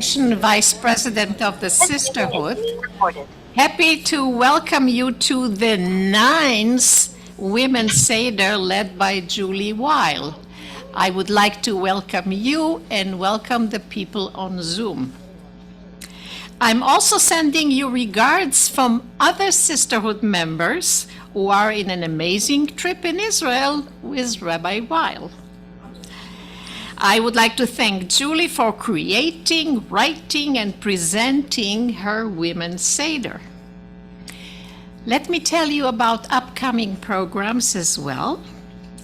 Vice President of the Sisterhood. Happy to welcome you to the 9th Women's Seder led by Julie Weill. I would like to welcome you and welcome the people on Zoom. I'm also sending you regards from other Sisterhood members who are in an amazing trip in Israel with Rabbi Weill. I would like to thank Julie for creating, writing, and presenting her Women's Seder. Let me tell you about upcoming programs as well.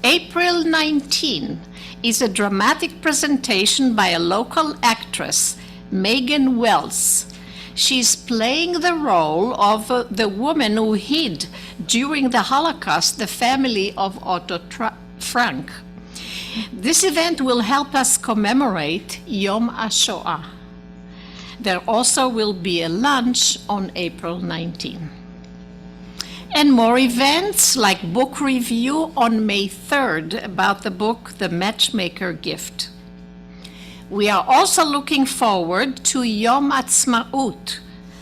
April 19 is a dramatic presentation by a local actress, Megan Wells. She's playing the role of the woman who hid during the Holocaust the family of Otto Frank. This event will help us commemorate Yom HaShoah. There also will be a lunch on April 19. And more events like book review on May 3rd about the book The Matchmaker Gift. We are also looking forward to Yom Ha'atzmaut,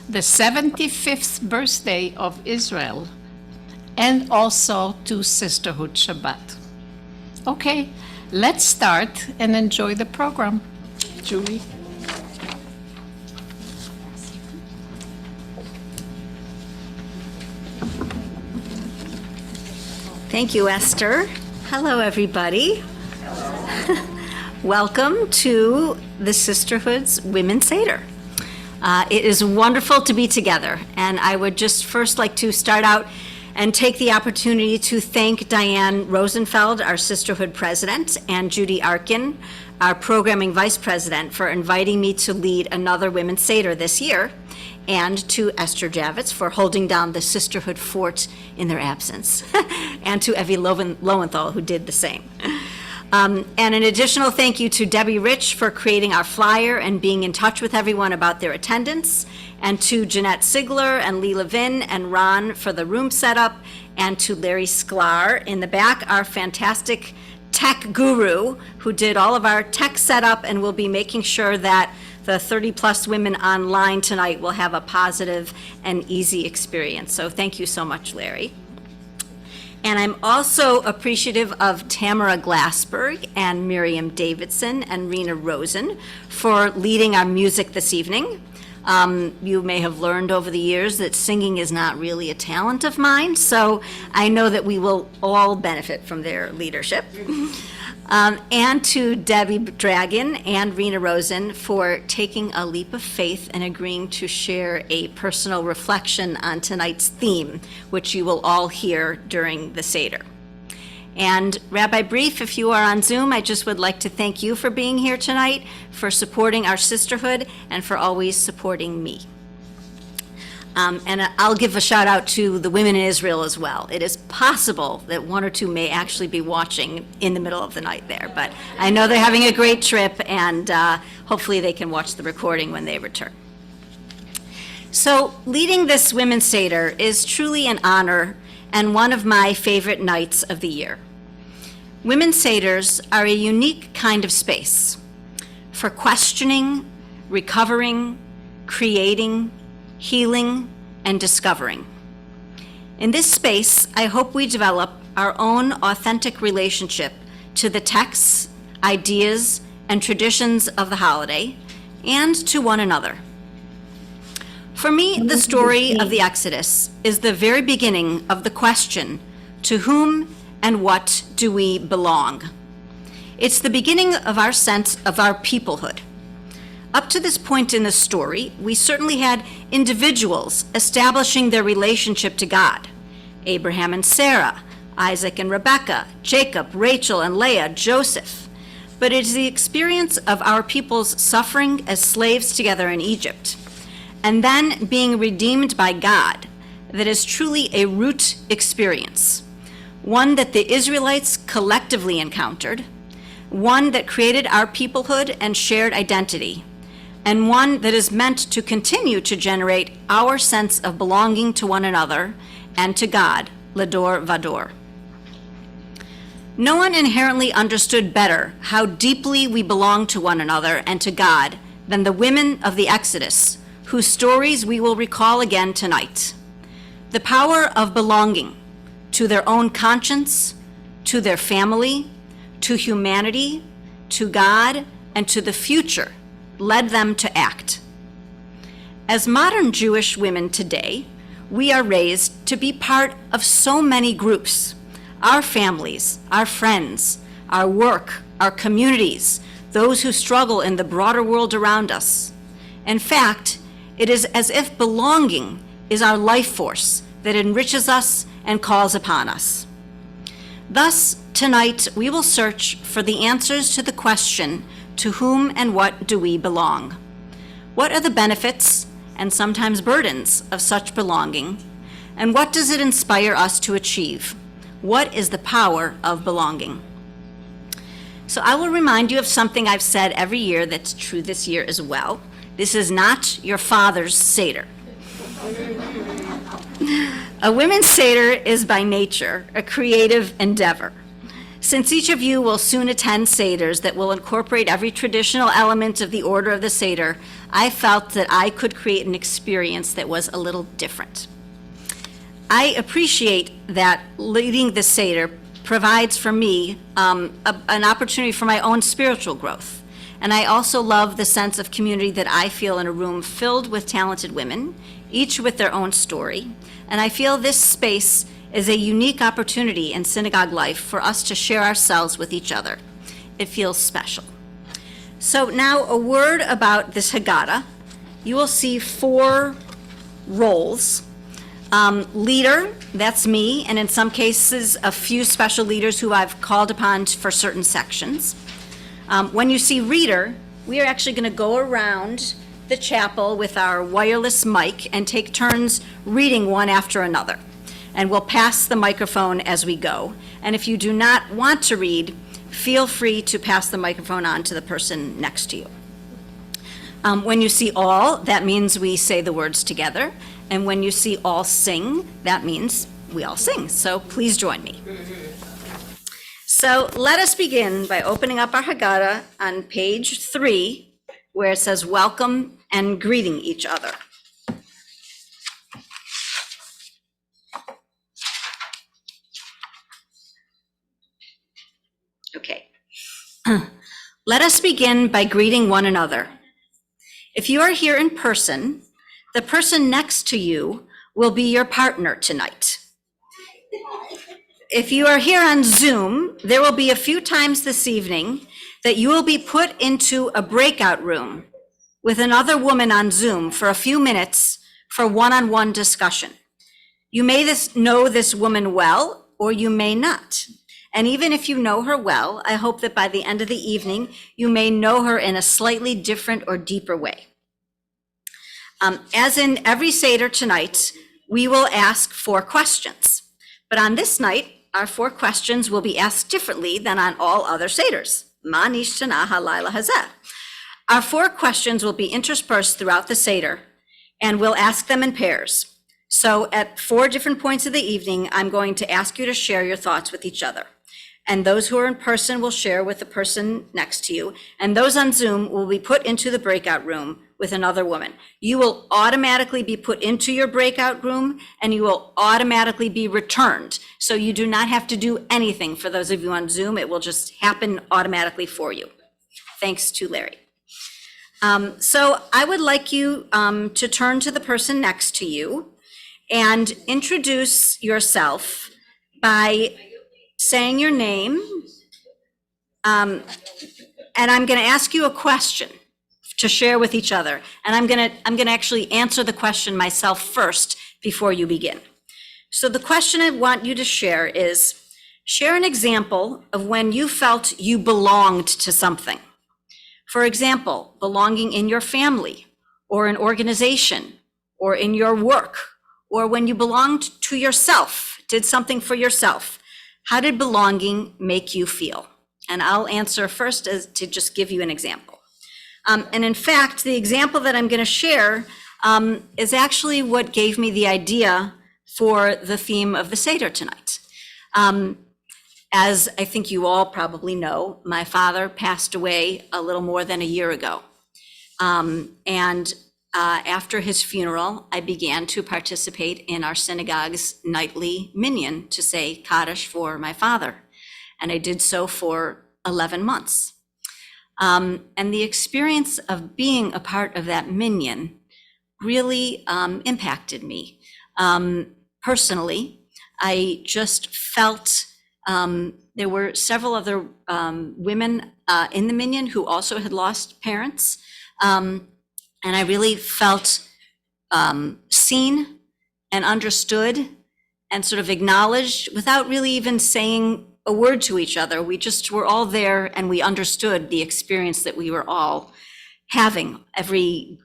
the 75th birthday of Israel, and also to Sisterhood Shabbat. Okay, let's start and enjoy the program. Julie. Thank you, Esther. Hello, everybody. Welcome to the Sisterhood's Women's Seder. It is wonderful to be together, and I would just first like to start out and take the opportunity to thank Diane Rosenfeld, our Sisterhood President, and Judy Arkin, our Programming Vice President, for inviting me to lead another Women's Seder this year, and to Esther Javits for holding down the Sisterhood fort in their absence, and to Evie Lowenthal, who did the same. And an additional thank you to Debbie Rich for creating our flyer and being in touch with everyone about their attendance, and to Jeanette Sigler and Lee Levin and Ron for the room setup, and to Larry Sklar in the back, our fantastic tech guru who did all of our tech setup and will be making sure that the 30-plus women online tonight will have a positive and easy experience. So thank you so much, Larry. And I'm also appreciative of Tamara Glassberg and Miriam Davidson and Rena Rosen for leading our music this evening. You may have learned over the years that singing is not really a talent of mine, so I know that we will all benefit from their leadership. And to Debbie Dragon and Rena Rosen for taking a leap of faith and agreeing to share a personal reflection on tonight's theme, which you will all hear during the Seder. And Rabbi Brief, if you are on Zoom, I just would like to thank you for being here tonight, for supporting our sisterhood, and for always supporting me. And I'll give a shout out to the women in Israel as well. It is possible that one or two may actually be watching in the middle of the night there, but I know they're having a great trip, and hopefully they can watch the recording when they return. So leading this Women's Seder is truly an honor and one of my favorite nights of the year. Women's Seders are a unique kind of space for questioning, recovering, creating, healing, and discovering. In this space, I hope we develop our own authentic relationship to the texts, ideas, and traditions of the holiday, and to one another. For me, the story of the Exodus is the very beginning of the question, to whom and what do we belong? It's the beginning of our sense of our peoplehood. Up to this point in the story, we certainly had individuals establishing their relationship to God. Abraham and Sarah, Isaac and Rebekah, Jacob, Rachel and Leah, Joseph. But it is the experience of our people's suffering as slaves together in Egypt, and then being redeemed by God, that is truly a root experience. One that the Israelites collectively encountered, one that created our peoplehood and shared identity, and one that is meant to continue to generate our sense of belonging to one another and to God, Lador Vador. No one inherently understood better how deeply we belong to one another and to God than the women of the Exodus, whose stories we will recall again tonight. The power of belonging to their own conscience, to their family, to humanity, to God, and to the future led them to act. As modern Jewish women today, we are raised to be part of so many groups: our families, our friends, our work, our communities, those who struggle in the broader world around us. In fact, it is as if belonging is our life force that enriches us and calls upon us. Thus, tonight we will search for the answers to the question, to whom and what do we belong? What are the benefits and sometimes burdens of such belonging? And what does it inspire us to achieve? What is the power of belonging? So I will remind you of something I've said every year that's true this year as well. This is not your father's Seder. A women's Seder is by nature a creative endeavor. Since each of you will soon attend Seders that will incorporate every traditional element of the order of the Seder, I felt that I could create an experience that was a little different. I appreciate that leading the Seder provides for me an opportunity for my own spiritual growth. And I also love the sense of community that I feel in a room filled with talented women, each with their own story. And I feel this space is a unique opportunity in synagogue life for us to share ourselves with each other. It feels special. So now a word about this Haggadah. You will see 4 roles. Leader, that's me, and in some cases, a few special leaders who I've called upon for certain sections. When you see reader, we are actually going to go around the chapel with our wireless mic and take turns reading one after another. And we'll pass the microphone as we go. And if you do not want to read, feel free to pass the microphone on to the person next to you. When you see all, that means we say the words together. And when you see all sing, that means we all sing. So please join me. So let us begin by opening up our Haggadah on page 3, where it says welcome and greeting each other. Okay. Let us begin by greeting one another. If you are here in person, the person next to you will be your partner tonight. If you are here on Zoom, there will be a few times this evening that you will be put into a breakout room with another woman on Zoom for a few minutes for one-on-one discussion. You may know this woman well, or you may not. And even if you know her well, I hope that by the end of the evening, you may know her in a slightly different or deeper way. As in every Seder tonight, we will ask 4 questions. But on this night, our 4 questions will be asked differently than on all other Seders. Ma nishtana halayla hazeh. Our 4 questions will be interspersed throughout the Seder, and we'll ask them in pairs. So at 4 different points of the evening, I'm going to ask you to share your thoughts with each other. And those who are in person will share with the person next to you. And those on Zoom will be put into the breakout room with another woman. You will automatically be put into your breakout room, and you will automatically be returned. So you do not have to do anything for those of you on Zoom. It will just happen automatically for you. Thanks to Larry. So I would like you to turn to the person next to you and introduce yourself by saying your name. And I'm going to ask you a question to share with each other. And I'm going to actually answer the question myself first before you begin. So the question I want you to share is, share an example of when you felt you belonged to something. For example, belonging in your family, or an organization, or in your work, or when you belonged to yourself, did something for yourself. How did belonging make you feel? And I'll answer first as to just give you an example. And in fact, the example that I'm going to share is actually what gave me the idea for the theme of the Seder tonight. As I think you all probably know, my father passed away a little more than a year ago. After his funeral, I began to participate in our synagogue's nightly minyan to say Kaddish for my father. And I did so for 11 months. And the experience of being a part of that minyan really impacted me. Personally, I just felt there were several other women in the minyan who also had lost parents. And I really felt seen and understood and sort of acknowledged without really even saying a word to each other. We just were all there and we understood the experience that we were all having. Every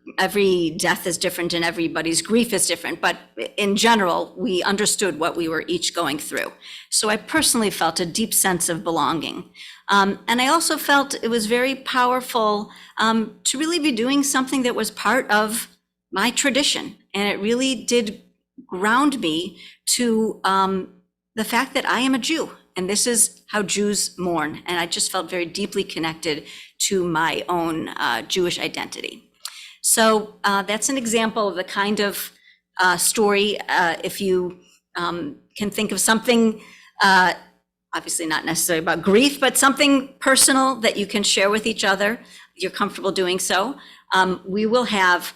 death is different and everybody's grief is different, but in general, we understood what we were each going through. So I personally felt a deep sense of belonging. And I also felt it was very powerful to really be doing something that was part of my tradition. And it really did ground me to the fact that I am a Jew. And this is how Jews mourn. And I just felt very deeply connected to my own Jewish identity. So that's an example of the kind of story, if you can think of something, obviously not necessarily about grief, but something personal that you can share with each other, you're comfortable doing so. We will have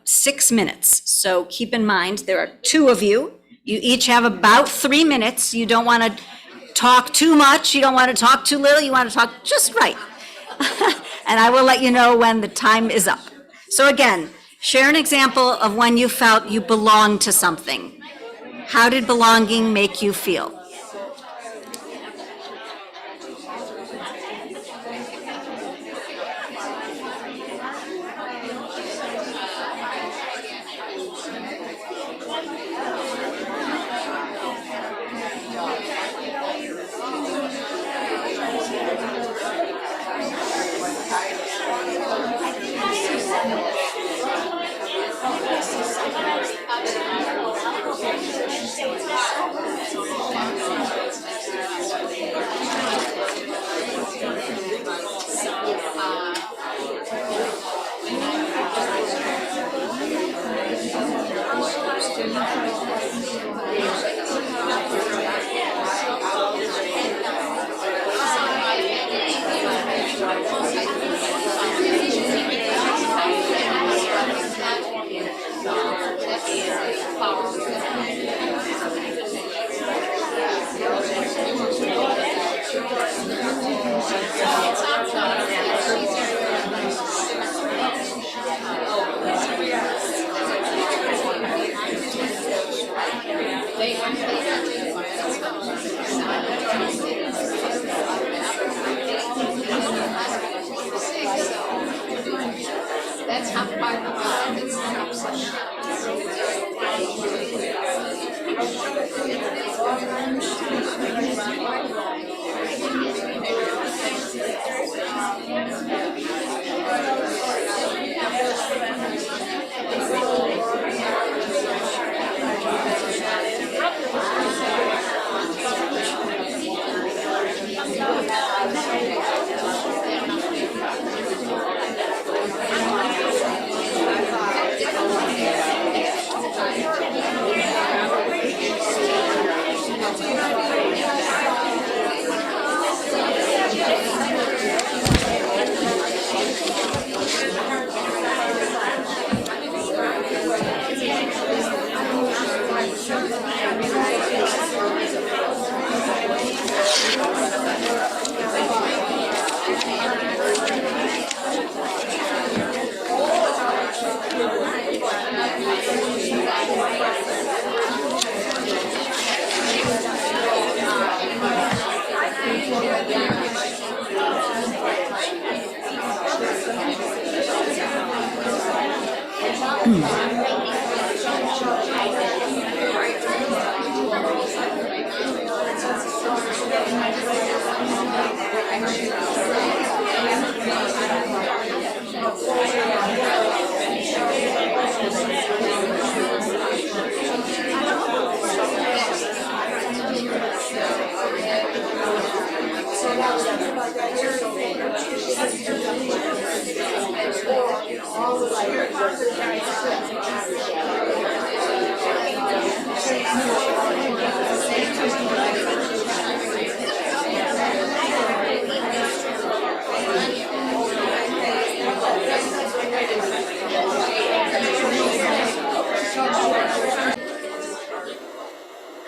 6 minutes. So keep in mind, there are 2 of you. You each have about 3 minutes. You don't want to talk too much. You don't want to talk too little. You want to talk just right. And I will let you know when the time is up. So again, share an example of when you felt you belonged to something. How did belonging make you feel?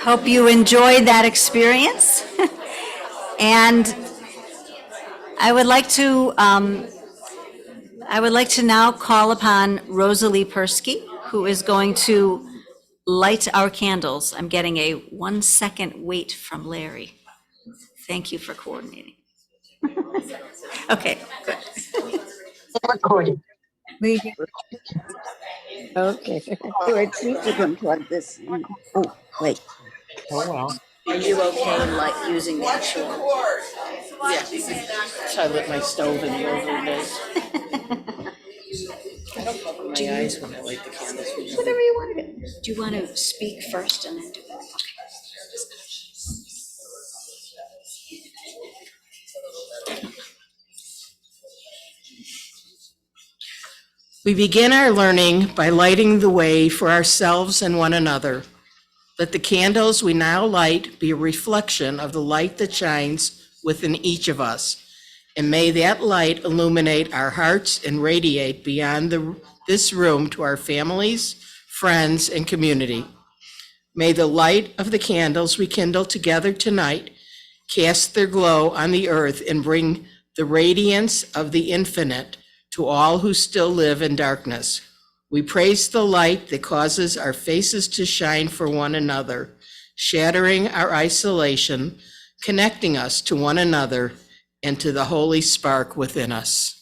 Hope you enjoyed that experience. And I would like to now call upon Rosalie Persky, who is going to light our candles. I'm getting a 1 second wait from Larry. Thank you for coordinating. Okay, good. Recording. Okay. Wait, see if we can plug this in. Oh, wait. Oh, well. Are you okay like using the actual? Yeah. So I lit my stove in the older days. I don't cover my eyes when I light the candles. Whatever you want to do. Do you want to speak first and then do that? We begin our learning by lighting the way for ourselves and one another. Let the candles we now light be a reflection of the light that shines within each of us. And may that light illuminate our hearts and radiate beyond this room to our families, friends, and community. May the light of the candles we kindle together tonight cast their glow on the earth and bring the radiance of the infinite to all who still live in darkness. We praise the light that causes our faces to shine for one another, shattering our isolation, connecting us to one another and to the holy spark within us.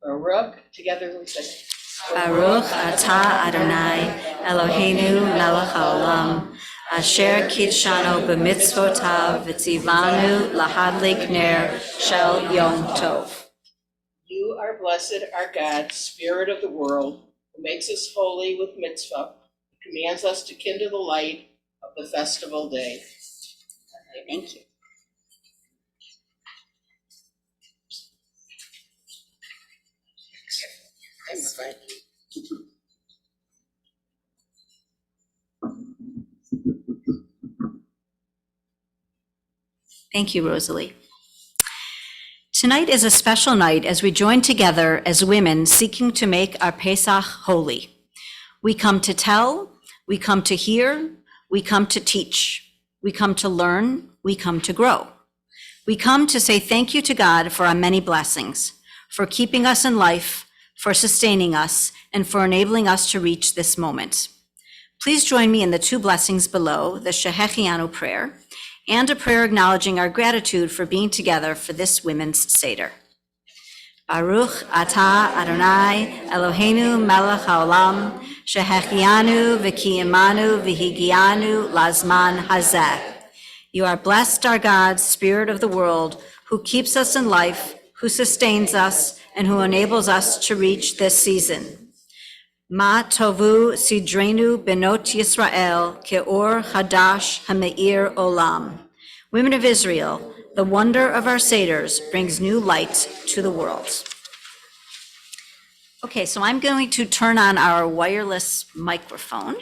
Baruch, together we say. Baruch atah Adonai Eloheinu melech haolam asher kitshanu b'mitzvotav v'tzivanu lahadlik ner shel yom tov. You are blessed, our God, Spirit of the world, who makes us holy with mitzvah, who commands us to kindle the light of the festival day. Thank you. I'm afraid. Thank you, Rosalie. Tonight is a special night as we join together as women seeking to make our Pesach holy. We come to tell, we come to hear, we come to teach, we come to learn, we come to grow. We come to say thank you to God for our many blessings, for keeping us in life, for sustaining us, and for enabling us to reach this moment. Please join me in the two blessings below, the Shehechianu prayer, and a prayer acknowledging our gratitude for being together for this Women's Seder. Baruch atah Adonai Eloheinu melech haolam, shehechianu v'kiyimanu v'higianu lazman hazeh. You are blessed, our God, Spirit of the world, who keeps us in life, who sustains us, and who enables us to reach this season. Ma tovu sidrenu benot Yisrael ke'or hadash hameir olam. Women of Israel, the wonder of our Seders brings new light to the world. Okay, so I'm going to turn on our wireless microphone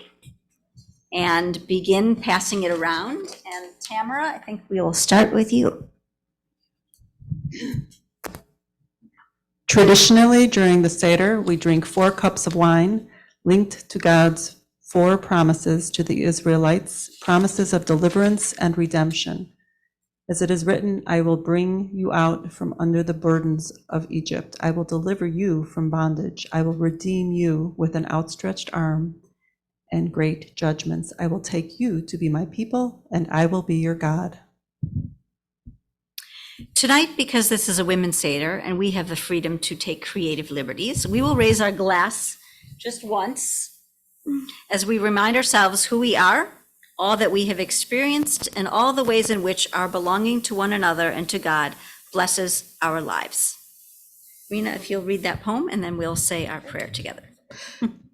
and begin passing it around. And Tamara, I think we will start with you. Traditionally, during the Seder, we drink 4 cups of wine linked to God's 4 promises to the Israelites, promises of deliverance and redemption. As it is written, I will bring you out from under the burdens of Egypt. I will deliver you from bondage. I will redeem you with an outstretched arm and great judgments. I will take you to be my people, and I will be your God. Tonight, because this is a Women's Seder and we have the freedom to take creative liberties, we will raise our glass just once as we remind ourselves who we are, all that we have experienced, and all the ways in which our belonging to one another and to God blesses our lives. Rena, if you'll read that poem, and then we'll say our prayer together.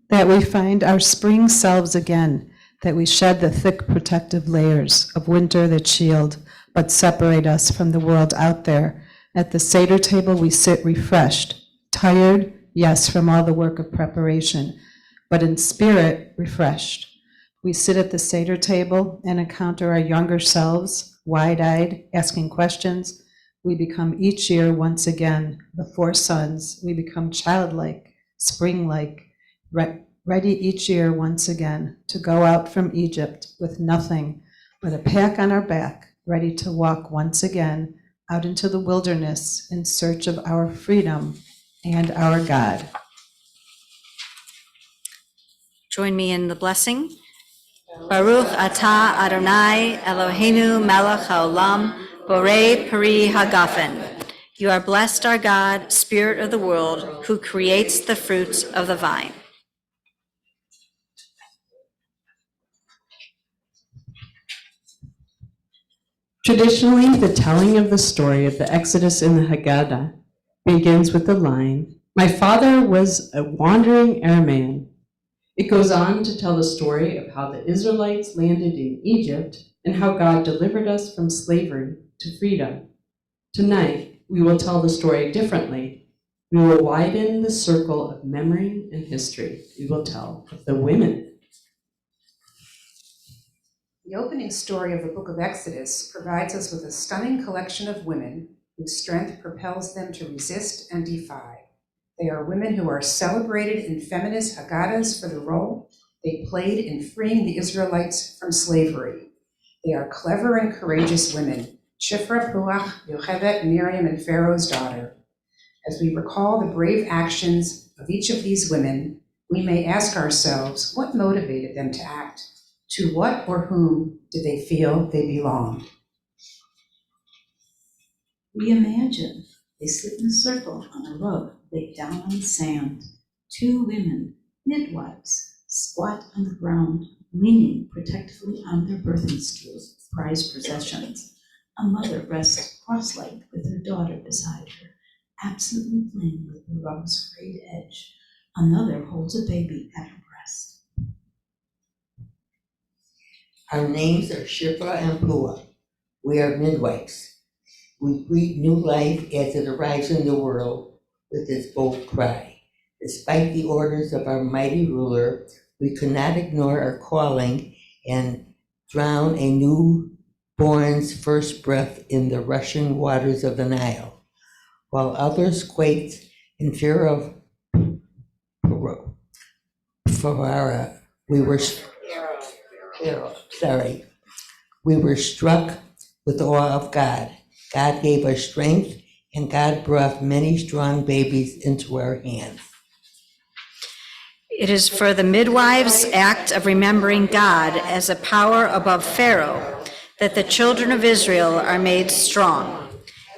That we find our spring selves again, that we shed the thick protective layers of winter that shield but separate us from the world out there. At the Seder table we sit refreshed, tired, yes, from all the work of preparation, but in spirit refreshed. We sit at the Seder table and encounter our younger selves, wide-eyed, asking questions. We become each year once again the four sons. We become childlike, spring-like, ready each year once again to go out from Egypt with nothing but a pack on our back, ready to walk once again out into the wilderness in search of our freedom and our God. Join me in the blessing. Baruch atah Adonai Eloheinu melech haolam borei peri hagafen. You are blessed, our God, Spirit of the world, who creates the fruits of the vine. Traditionally, the telling of the story of the Exodus in the Haggadah begins with the line, "My father was a wandering airman." It goes on to tell the story of how the Israelites landed in Egypt and how God delivered us from slavery to freedom. Tonight, we will tell the story differently. We will widen the circle of memory and history. We will tell of the women. The opening story of the book of Exodus provides us with a stunning collection of women whose strength propels them to resist and defy. They are women who are celebrated in feminist Haggadahs for the role they played in freeing the Israelites from slavery. They are clever and courageous women, Shifra, Puach, Yocheved, Miriam, and Pharaoh's daughter. As we recall the brave actions of each of these women, we may ask ourselves what motivated them to act. To what or whom did they feel they belonged? We imagine they sit in a circle on a rug laid down on the sand. Two women, midwives, squat on the ground, leaning protectively on their birthing stools, prized possessions. A mother rests cross-legged with her daughter beside her, absently playing with the rug's frayed edge. Another holds a baby at her breast. Our names are Shifra and Pua. We are midwives. We greet new life as it arrives in the world with this bold cry. Despite the orders of our mighty ruler, we could not ignore our calling and drown a newborn's first breath in the rushing waters of the Nile. While others quaked in fear of Farah, we were struck with awe of God. God gave us strength, and God brought many strong babies into our hands. It is for the midwives' act of remembering God as a power above Pharaoh that the children of Israel are made strong.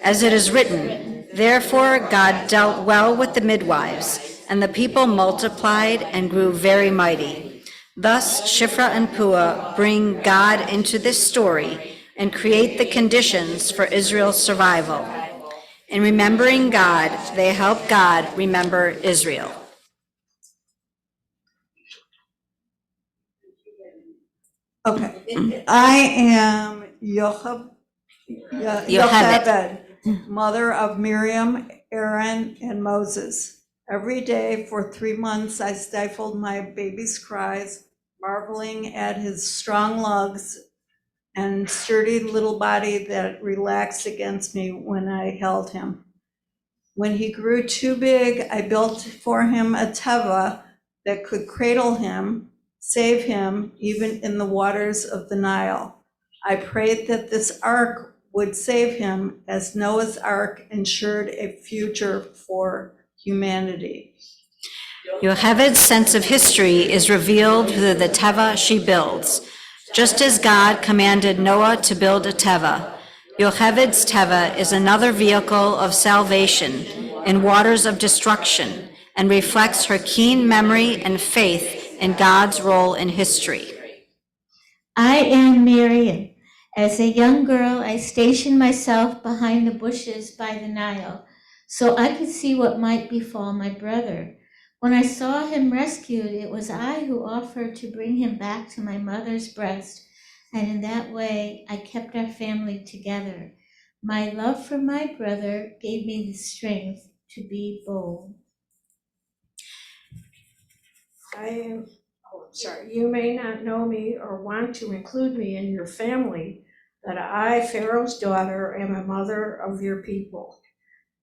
As it is written, therefore God dealt well with the midwives, and the people multiplied and grew very mighty. Thus, Shifra and Pua bring God into this story and create the conditions for Israel's survival. In remembering God, they help God remember Israel. Okay, I am Yocheved, mother of Miriam, Aaron, and Moses. Every day for 3 months, I stifled my baby's cries, marveling at his strong lungs and sturdy little body that relaxed against me when I held him. When he grew too big, I built for him a teva that could cradle him, save him, even in the waters of the Nile. I prayed that this ark would save him, as Noah's ark ensured a future for humanity. Yocheved's sense of history is revealed through the teva she builds. Just as God commanded Noah to build a teva, Yocheved's teva is another vehicle of salvation in waters of destruction and reflects her keen memory and faith in God's role in history. I am Miriam. As a young girl, I stationed myself behind the bushes by the Nile, so I could see what might befall my brother. When I saw him rescued, it was I who offered to bring him back to my mother's breast, and in that way I kept our family together. My love for my brother gave me the strength to be bold. You may not know me or want to include me in your family, but I, Pharaoh's daughter, am a mother of your people.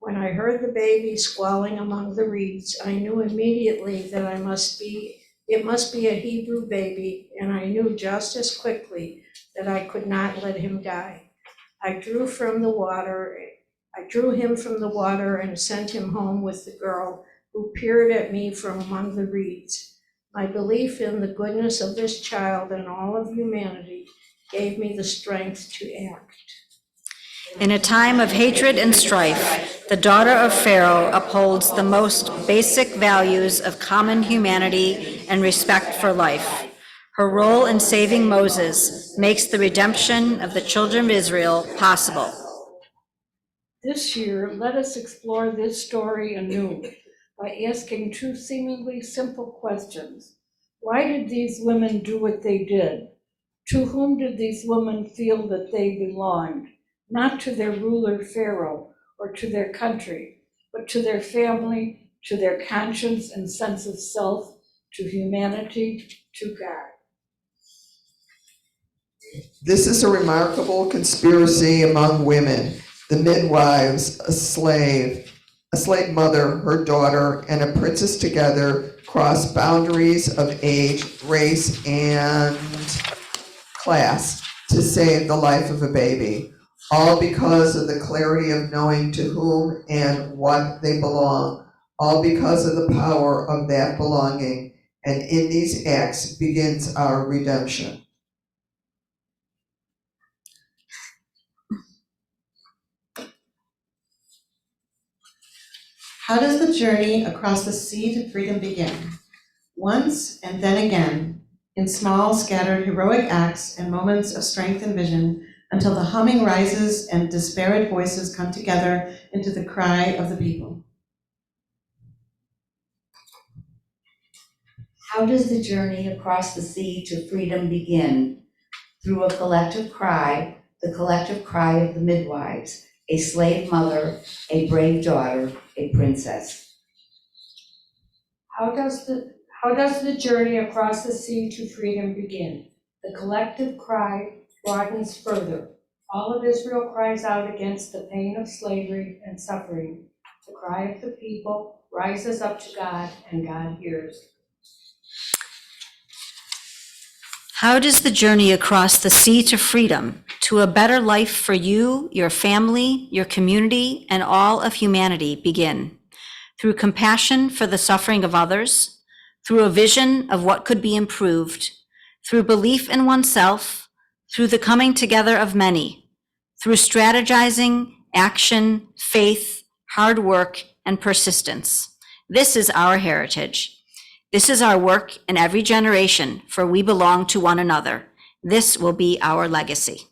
When I heard the baby squalling among the reeds, I knew immediately that it must be a Hebrew baby, and I knew just as quickly that I could not let him die. I drew him from the water and sent him home with the girl who peered at me from among the reeds. My belief in the goodness of this child and all of humanity gave me the strength to act. In a time of hatred and strife, the daughter of Pharaoh upholds the most basic values of common humanity and respect for life. Her role in saving Moses makes the redemption of the children of Israel possible. This year, let us explore this story anew by asking two seemingly simple questions. Why did these women do what they did? To whom did these women feel that they belonged? Not to their ruler Pharaoh or to their country, but to their family, to their conscience and sense of self, to humanity, to God. This is a remarkable conspiracy among women. The midwives, a slave mother, her daughter, and a princess together cross boundaries of age, race, and class to save the life of a baby, all because of the clarity of knowing to whom and what they belong, all because of the power of that belonging. And in these acts begins our redemption. How does the journey across the sea to freedom begin? Once and then again, in small, scattered, heroic acts and moments of strength and vision, until the humming rises and disparate voices come together into the cry of the people. How does the journey across the sea to freedom begin? Through a collective cry, the collective cry of the midwives, a slave mother, a brave daughter, a princess. How does the journey across the sea to freedom begin? The collective cry broadens further. All of Israel cries out against the pain of slavery and suffering. The cry of the people rises up to God, and God hears. How does the journey across the sea to freedom, to a better life for you, your family, your community, and all of humanity begin? Through compassion for the suffering of others, through a vision of what could be improved, through belief in oneself, through the coming together of many, through strategizing, action, faith, hard work, and persistence. This is our heritage. This is our work in every generation, for we belong to one another. This will be our legacy.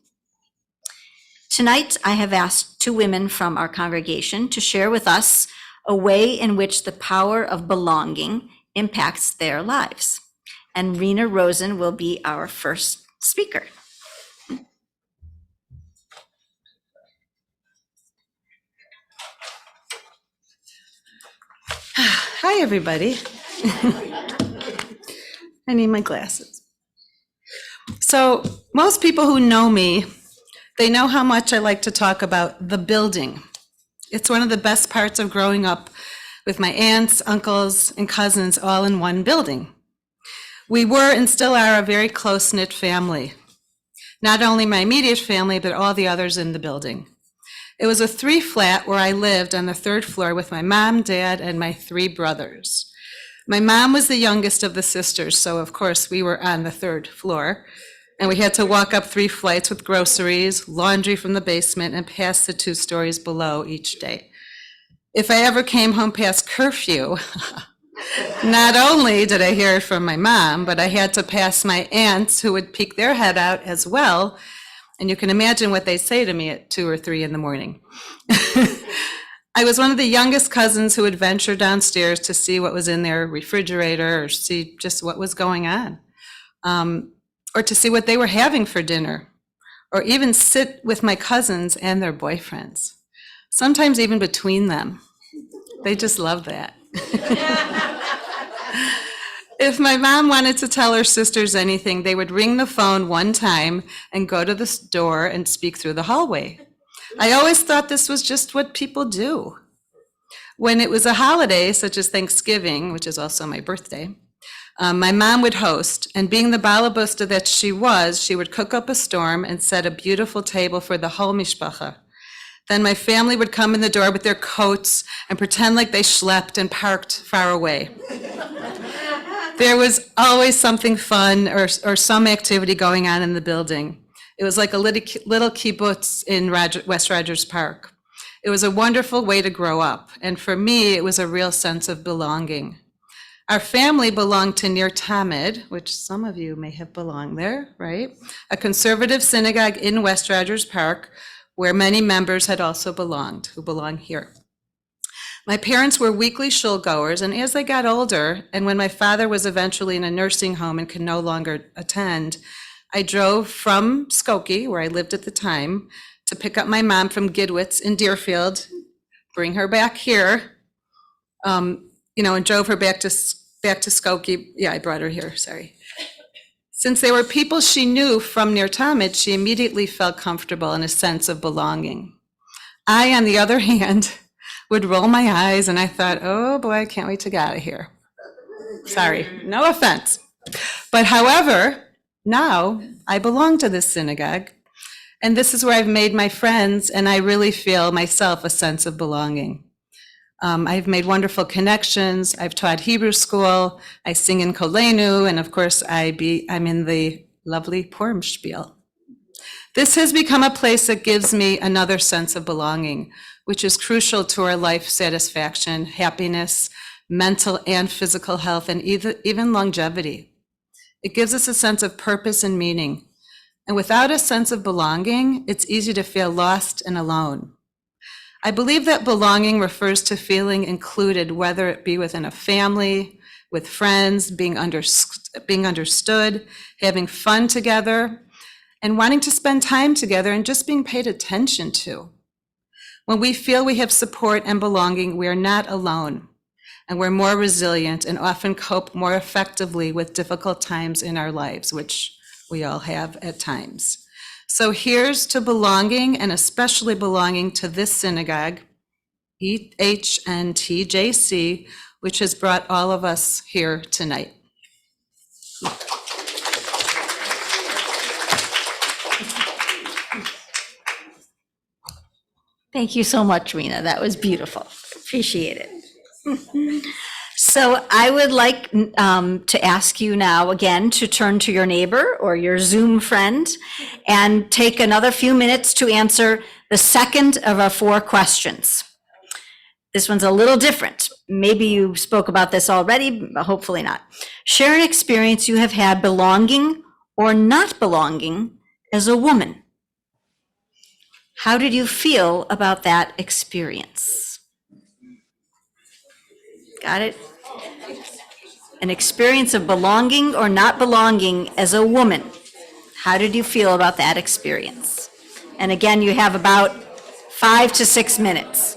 Tonight, I have asked two women from our congregation to share with us a way in which the power of belonging impacts their lives. And Rena Rosen will be our first speaker. Hi, everybody. I need my glasses. So most people who know me, they know how much I like to talk about the building. It's one of the best parts of growing up with my aunts, uncles, and cousins all in one building. We were and still are a very close-knit family. Not only my immediate family, but all the others in the building. It was a 3-flat where I lived on the 3rd floor with my mom, dad, and my 3 brothers. My mom was the youngest of the sisters, so of course we were on the 3rd floor, and we had to walk up 3 flights with groceries, laundry from the basement, and past the 2 stories below each day. If I ever came home past curfew, not only did I hear it from my mom, but I had to pass my aunts who would peek their head out as well. And you can imagine what they say to me at 2 or 3 in the morning. I was one of the youngest cousins who would venture downstairs to see what was in their refrigerator or see just what was going on, or to see what they were having for dinner, or even sit with my cousins and their boyfriends, sometimes even between them. They just loved that. If my mom wanted to tell her sisters anything, they would ring the phone one time and go to the door and speak through the hallway. I always thought this was just what people do. When it was a holiday, such as Thanksgiving, which is also my birthday, my mom would host, and being the balabusta that she was, she would cook up a storm and set a beautiful table for the whole mishpacha. Then my family would come in the door with their coats and pretend like they schlepped and parked far away. There was always something fun or some activity going on in the building. It was like a little kibbutz in West Rogers Park. It was a wonderful way to grow up, and for me, it was a real sense of belonging. Our family belonged to Nir Tamid, which some of you may have belonged there, right? A conservative synagogue in West Rogers Park, where many members had also belonged, who belong here. My parents were weekly shul goers, and as they got older, and when my father was eventually in a nursing home and could no longer attend, I drove from Skokie, where I lived at the time, to pick up my mom from Gidwitz in Deerfield, bring her back here, and drove her back to Skokie. Yeah, I brought her here, sorry. Since they were people she knew from Nir Tamid, she immediately felt comfortable and a sense of belonging. I, on the other hand, would roll my eyes, and I thought, oh boy, I can't wait to get out of here. Sorry, no offense. But however, now I belong to this synagogue, and this is where I've made my friends, and I really feel myself a sense of belonging. I've made wonderful connections. I've taught Hebrew school. I sing in Kolenu, and of course, I'm in the lovely Purim spiel. This has become a place that gives me another sense of belonging, which is crucial to our life satisfaction, happiness, mental and physical health, and even longevity. It gives us a sense of purpose and meaning. And without a sense of belonging, it's easy to feel lost and alone. I believe that belonging refers to feeling included, whether it be within a family, with friends, being understood, having fun together, and wanting to spend time together and just being paid attention to. When we feel we have support and belonging, we are not alone, and we're more resilient and often cope more effectively with difficult times in our lives, which we all have at times. So here's to belonging, and especially belonging to this synagogue, EHNTJC, which has brought all of us here tonight. Thank you so much, Rena. That was beautiful. Appreciate it. So I would like to ask you now again to turn to your neighbor or your Zoom friend and take another few minutes to answer the second of our 4 questions. This one's a little different. Maybe you spoke about this already, but hopefully not. Share an experience you have had belonging or not belonging as a woman. How did you feel about that experience? Got it? An experience of belonging or not belonging as a woman. How did you feel about that experience? And again, you have about 5 to 6 minutes.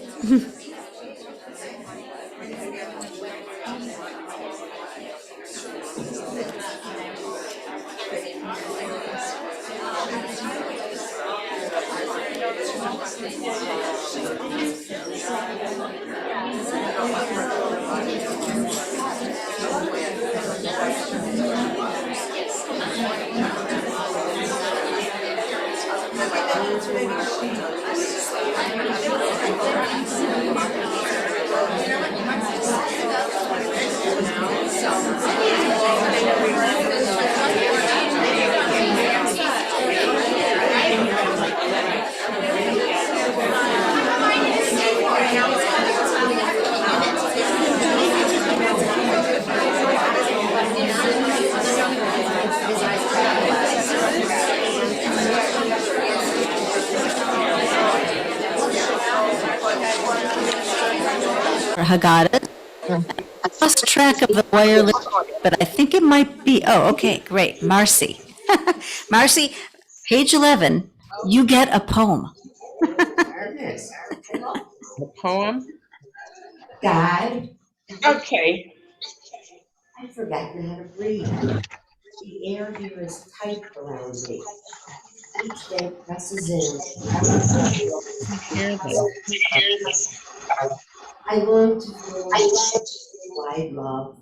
Haggadah. I lost track of the wireless, but I think it might be, oh, okay, great, Marcy. Marcy, page 11, you get a poem. The poem? God, Okay. I've forgotten how to breathe. The air here is tight around me. Each day presses in. I long to feel wide love,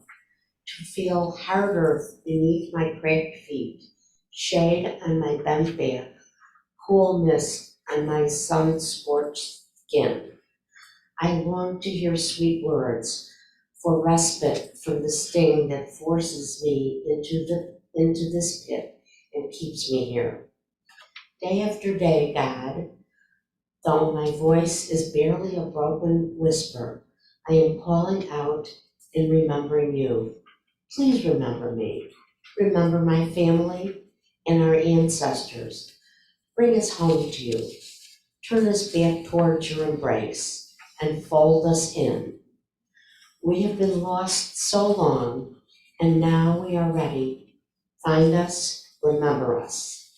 to feel harder beneath my cracked feet, shade on my bent back, coolness on my sun-scorched skin. I long to hear sweet words for respite from the sting that forces me into this pit and keeps me here. Day after day, God, though my voice is barely a broken whisper, I am calling out and remembering you. Please remember me. Remember my family and our ancestors. Bring us home to you. Turn us back towards your embrace and fold us in. We have been lost so long, and now we are ready. Find us, remember us.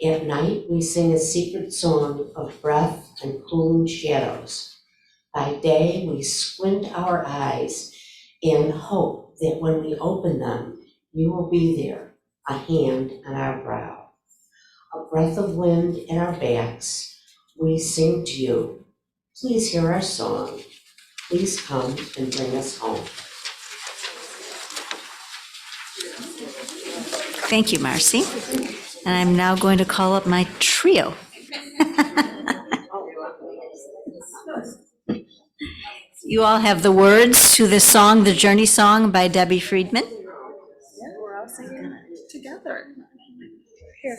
At night, we sing a secret song of breath and cooling shadows. By day, we squint our eyes and hope that when we open them, you will be there, a hand on our brow, a breath of wind in our backs. We sing to you. Please hear our song. Please come and bring us home. Thank you, Marcy. And I'm now going to call up my trio. You all have the words to the song, The Journey Song by Debbie Friedman. Yeah, we're all singing it together. Here,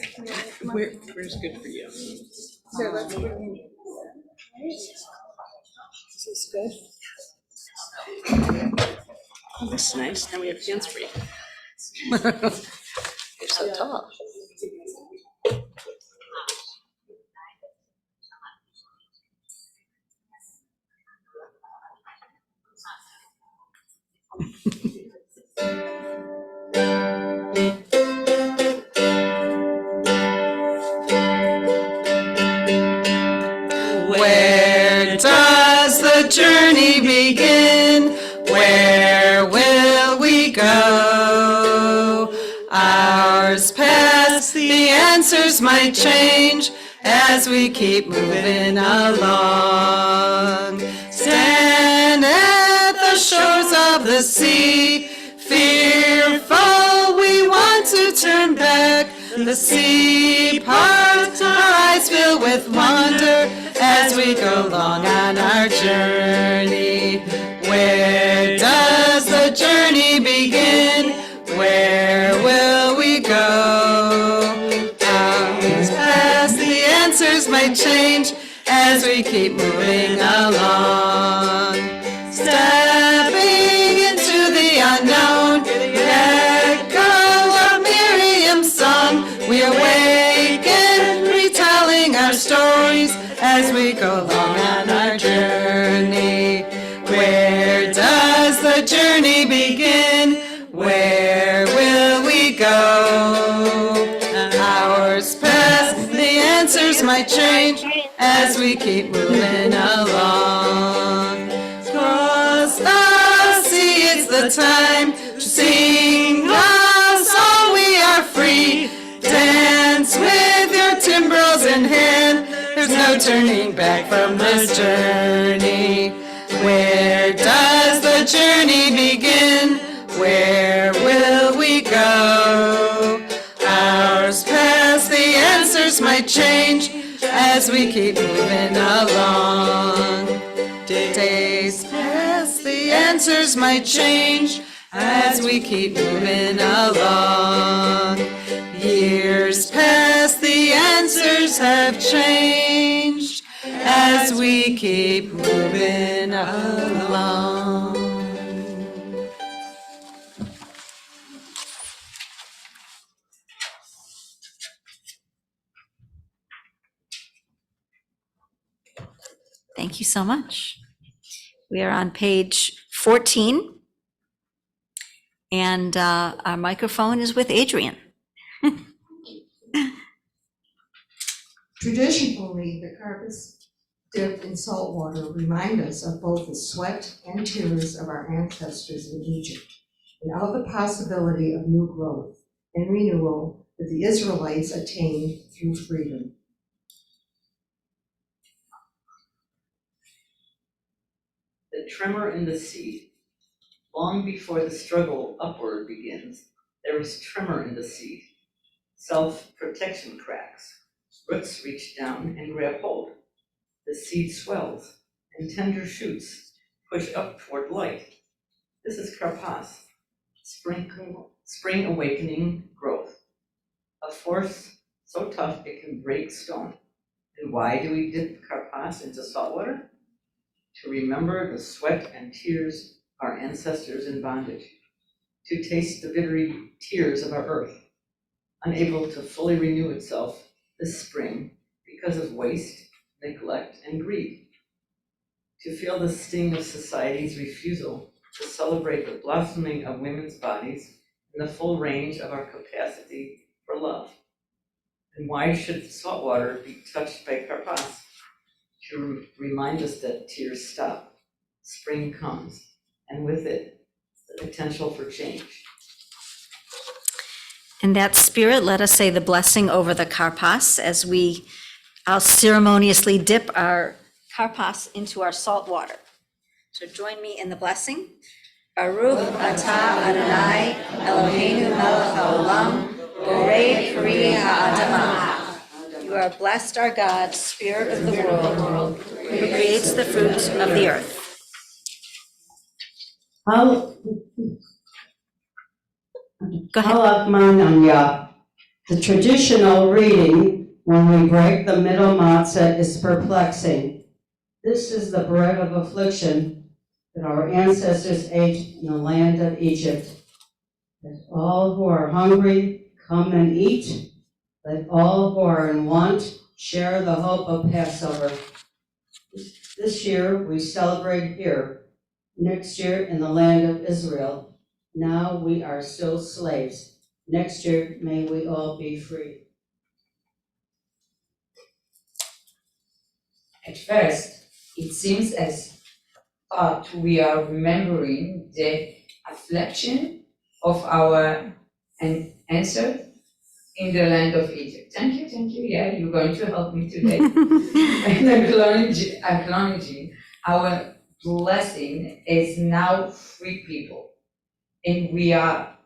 where's good for you? Here, let's put it in. This is good. Oh, this is nice. Now we have hands free. You're so tall. Where does the journey begin? Where will we go? Hours pass, the answers might change as we keep moving along. Stand at the shores of the sea, fearful we want to turn back. The sea parts, our eyes fill with wonder as we go along on our journey. Where does the journey begin? Where will we go? Hours pass, the answers might change as we keep moving along. Stepping into the unknown, echo of Miriam's song. We awaken, retelling our stories as we go along on our journey. Where does the journey begin? Where will we go? Hours pass, the answers might change as we keep moving along. Cross the sea, it's the time to sing the song. We are free. Dance with your timbrels in hand. There's no turning back from this journey. Where does the journey begin? Where will we go? Hours pass, the answers might change as we keep moving along. Days pass, the answers might change as we keep moving along. Years pass, the answers have changed as we keep moving along. Thank you so much. We are on page 14. And our microphone is with Adrian. Traditionally, the carpets dipped in salt water remind us of both the sweat and tears of our ancestors in Egypt, and of the possibility of new growth and renewal that the Israelites attained through freedom. The tremor in the seed. Long before the struggle upward begins, there is tremor in the seed. Self-protection cracks. Roots reach down and grab hold. The seed swells, and tender shoots push up toward light. This is karpas, spring awakening growth. A force so tough it can break stone. And why do we dip karpas into salt water? To remember the sweat and tears of our ancestors in bondage. To taste the bitter tears of our earth, unable to fully renew itself this spring because of waste, neglect, and greed. To feel the sting of society's refusal to celebrate the blossoming of women's bodies and the full range of our capacity for love. And why should salt water be touched by karpas? To remind us that tears stop, spring comes, and with it, the potential for change. In that spirit, let us say the blessing over the karpas as I'll ceremoniously dip our karpas into our salt water. So join me in the blessing. Baruch atah Adonai Eloheinu melech haolam, borei peri ha'adamah. You are blessed, our God, Spirit of the world, who creates the fruit of the earth. Go ahead. The traditional reading when we break the middle matzah is perplexing. This is the bread of affliction that our ancestors ate in the land of Egypt. Let all who are hungry come and eat. Let all who are in want share the hope of Passover. This year we celebrate here. Next year in the land of Israel. Now we are still slaves. Next year may we all be free. At first, it seems as thought we are remembering the affliction of our ancestors in the land of Egypt. Thank you. Yeah, you're going to help me today. And acknowledging our blessing is now free people. And we are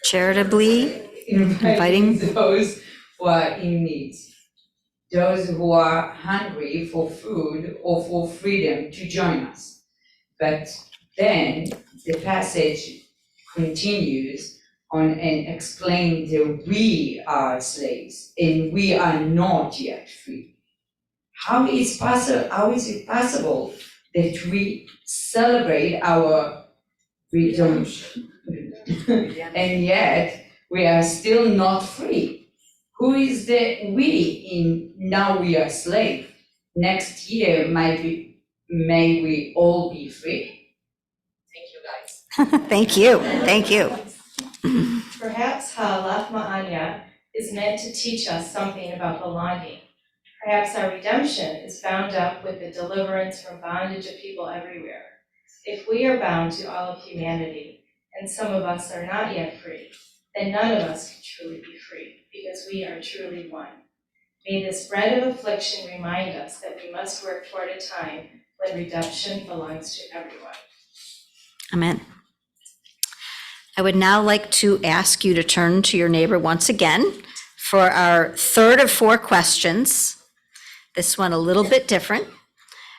charitably inviting those who are in need, those who are hungry for food or for freedom to join us. But then the passage continues on and explains that we are slaves and we are not yet free. How is it possible that we celebrate our freedom and yet we are still not free? Who is the we in now we are slave? Next year may we all be free. Thank you, guys. Thank you. Perhaps Ha'alachma Anya is meant to teach us something about belonging. Perhaps our redemption is bound up with the deliverance from bondage of people everywhere. If we are bound to all of humanity, and some of us are not yet free, then none of us can truly be free, because we are truly one. May this bread of affliction remind us that we must work toward a time when redemption belongs to everyone. Amen. I would now like to ask you to turn to your neighbor once again for our third of 4 questions. This one a little bit different.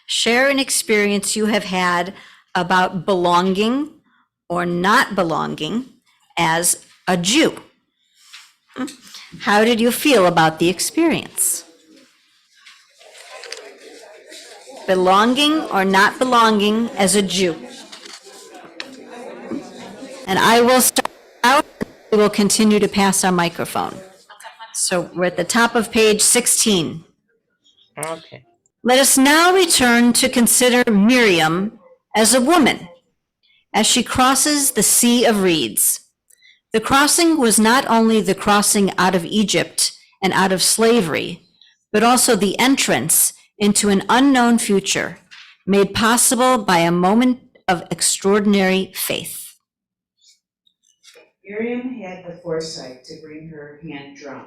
Share an experience you have had about belonging or not belonging as a Jew. How did you feel about the experience? Belonging or not belonging as a Jew? And I will start out, we will continue to pass our microphone. So we're at the top of page 16. Okay. Let us now return to consider Miriam as a woman, as she crosses the Sea of Reeds. The crossing was not only the crossing out of Egypt and out of slavery, but also the entrance into an unknown future made possible by a moment of extraordinary faith. Miriam had the foresight to bring her hand drum.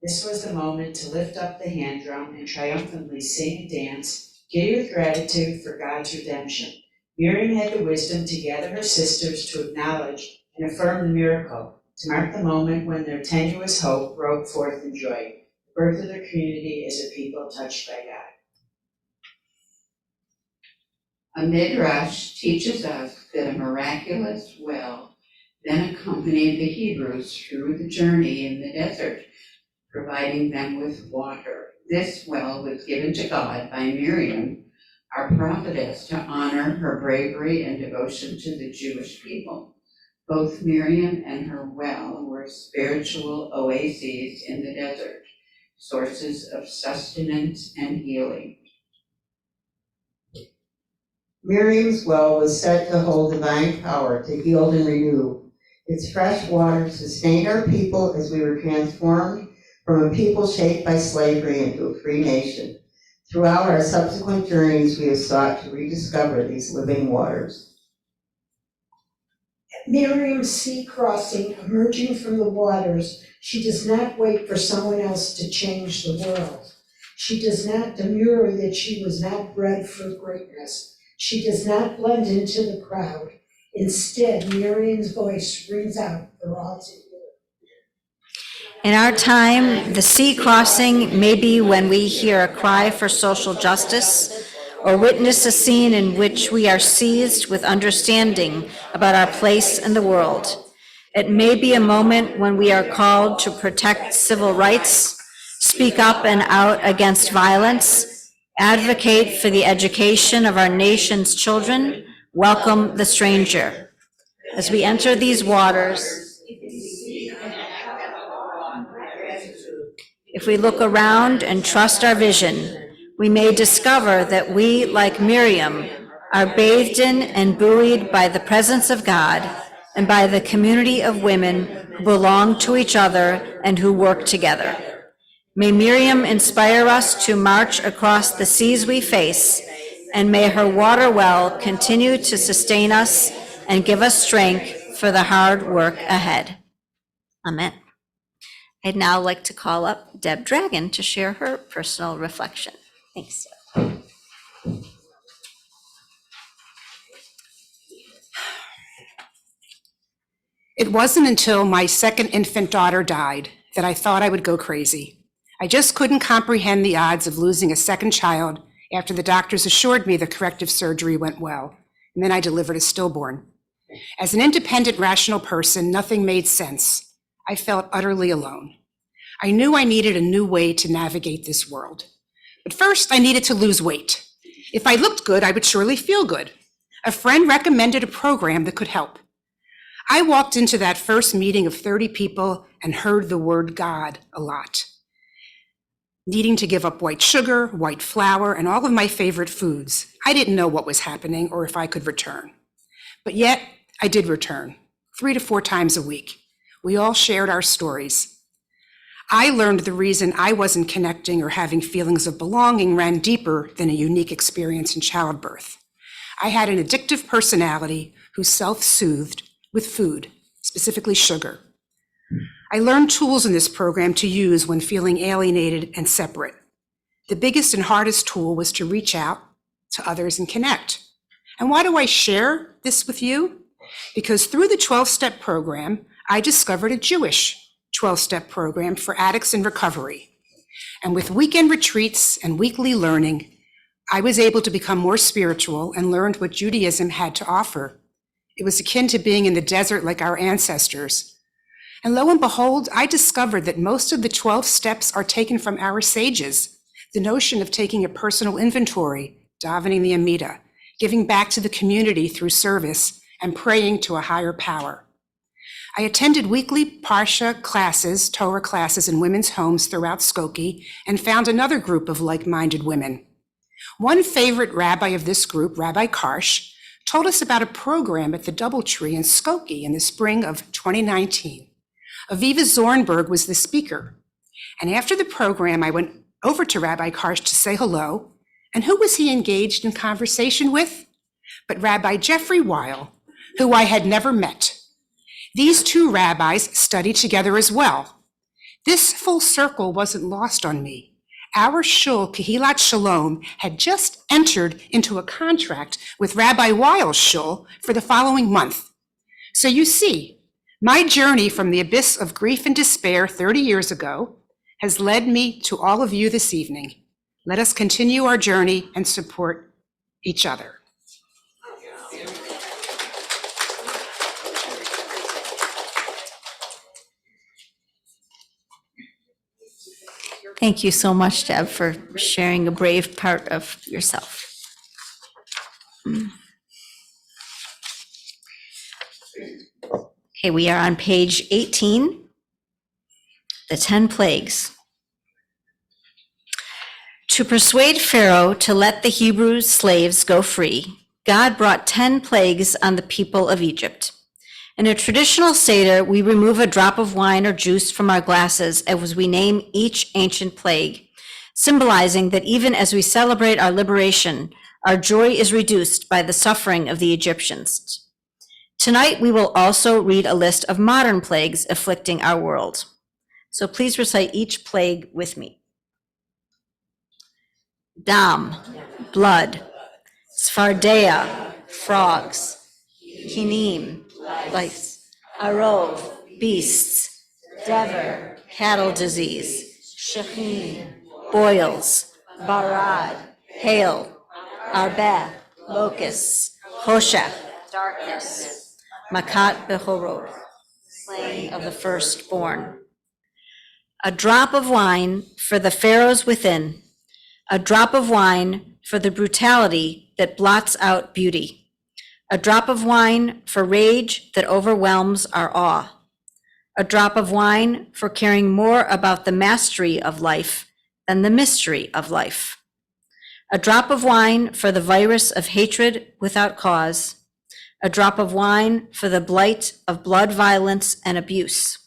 This was the moment to lift up the hand drum and triumphantly sing and dance, giddy with gratitude for God's redemption. Miriam had the wisdom to gather her sisters to acknowledge and affirm the miracle, to mark the moment when their tenuous hope broke forth in joy, the birth of their community as a people touched by God. A midrash teaches us that a miraculous well then accompanied the Hebrews through the journey in the desert, providing them with water. This well was given to God by Miriam, our prophetess, to honor her bravery and devotion to the Jewish people. Both Miriam and her well were spiritual oases in the desert, sources of sustenance and healing. Miriam's well was said to hold divine power to heal and renew. Its fresh water sustained our people as we were transformed from a people shaped by slavery into a free nation. Throughout our subsequent journeys, we have sought to rediscover these living waters. At Miriam's sea crossing, emerging from the waters, she does not wait for someone else to change the world. She does not demur that she was not bred for greatness. She does not blend into the crowd. Instead, Miriam's voice rings out for all to hear. In our time, the sea crossing may be when we hear a cry for social justice or witness a scene in which we are seized with understanding about our place in the world. It may be a moment when we are called to protect civil rights, speak up and out against violence, advocate for the education of our nation's children, welcome the stranger. As we enter these waters, if we look around and trust our vision, we may discover that we, like Miriam, are bathed in and buoyed by the presence of God and by the community of women who belong to each other and who work together. May Miriam inspire us to march across the seas we face, and may her water well continue to sustain us and give us strength for the hard work ahead. Amen. I'd now like to call up Deb Dragon to share her personal reflection. Thanks. It wasn't until my second infant daughter died that I thought I would go crazy. I just couldn't comprehend the odds of losing a second child after the doctors assured me the corrective surgery went well, and then I delivered a stillborn. As an independent, rational person, nothing made sense. I felt utterly alone. I knew I needed a new way to navigate this world. But first, I needed to lose weight. If I looked good, I would surely feel good. A friend recommended a program that could help. I walked into that first meeting of 30 people and heard the word God a lot. Needing to give up white sugar, white flour, and all of my favorite foods. I didn't know what was happening or if I could return. But yet, I did return, 3 to 4 times a week. We all shared our stories. I learned the reason I wasn't connecting or having feelings of belonging ran deeper than a unique experience in childbirth. I had an addictive personality who self-soothed with food, specifically sugar. I learned tools in this program to use when feeling alienated and separate. The biggest and hardest tool was to reach out to others and connect. And why do I share this with you? Because through the 12-step program, I discovered a Jewish 12-step program for addicts in recovery. And with weekend retreats and weekly learning, I was able to become more spiritual and learned what Judaism had to offer. It was akin to being in the desert like our ancestors. And lo and behold, I discovered that most of the 12 steps are taken from our sages. The notion of taking a personal inventory, davening the Amida, giving back to the community through service, and praying to a higher power. I attended weekly Parsha classes, Torah classes in women's homes throughout Skokie, and found another group of like-minded women. One favorite rabbi of this group, Rabbi Karsh, told us about a program at the Doubletree in Skokie in the spring of 2019. Aviva Zornberg was the speaker. And after the program, I went over to Rabbi Karsh to say hello. And who was he engaged in conversation with? But Rabbi Jeffrey Weill, who I had never met. These two rabbis studied together as well. This full circle wasn't lost on me. Our shul, Kehilat Shalom, had just entered into a contract with Rabbi Weill's shul for the following month. So you see, my journey from the abyss of grief and despair 30 years ago has led me to all of you this evening. Let us continue our journey and support each other. Thank you so much, Deb, for sharing a brave part of yourself. Okay, we are on page 18, the 10 plagues. To persuade Pharaoh to let the Hebrew slaves go free, God brought 10 plagues on the people of Egypt. In a traditional Seder, we remove a drop of wine or juice from our glasses as we name each ancient plague, symbolizing that even as we celebrate our liberation, our joy is reduced by the suffering of the Egyptians. Tonight, we will also read a list of modern plagues afflicting our world. So please recite each plague with me. Dam, blood. Sfardea, frogs. Kinim, lice. Arov, beasts. Dever, cattle disease. Shechin, boils. Barad, hail. Arbeh, locusts. Hoshech, darkness. Makat Behorot, slaying of the firstborn. A drop of wine for the pharaohs within, a drop of wine for the brutality that blots out beauty, a drop of wine for rage that overwhelms our awe, a drop of wine for caring more about the mastery of life than the mystery of life, a drop of wine for the virus of hatred without cause, a drop of wine for the blight of blood violence and abuse,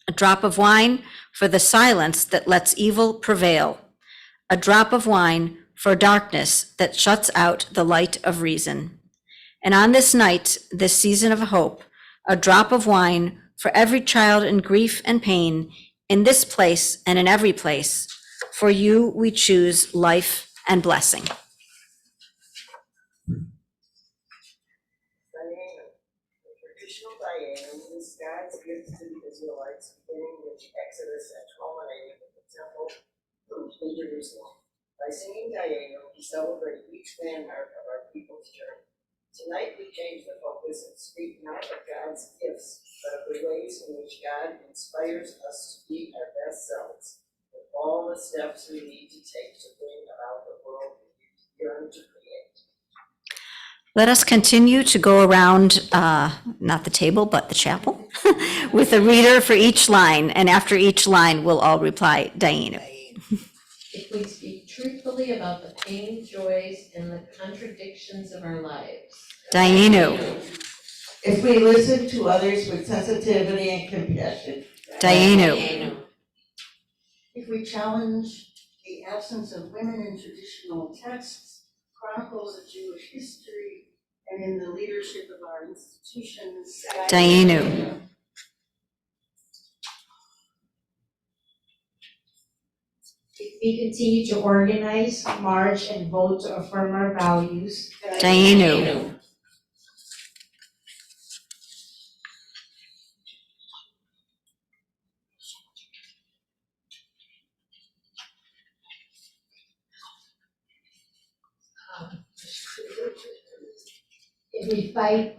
a drop of wine for the silence that lets evil prevail, a drop of wine for darkness that shuts out the light of reason. And on this night, this season of hope, a drop of wine for every child in grief and pain, in this place and in every place. For you, we choose life and blessing. Was God's gift to the Israelites, beginning with the Exodus and culminating with the temple in Jerusalem. By singing Dayenu, we celebrate each landmark of our people's journey. Tonight we change the focus and speak not of God's gifts, but of the ways in which God inspires us to be our best selves, with all the steps we need to take to bring about the world we yearn to create. Let us continue to go around, not the table, but the chapel, with a reader for each line, and after each line, we'll all reply, Dayenu. If we speak truthfully about the pain, joys, and the contradictions of our lives. Dayenu. If we listen to others with sensitivity and compassion. Dayenu. If we challenge the absence of women in traditional texts, chronicles of Jewish history, and in the leadership of our institutions. Dayenu. If we continue to organize, march, and vote to affirm our values. Dayenu. If we fight.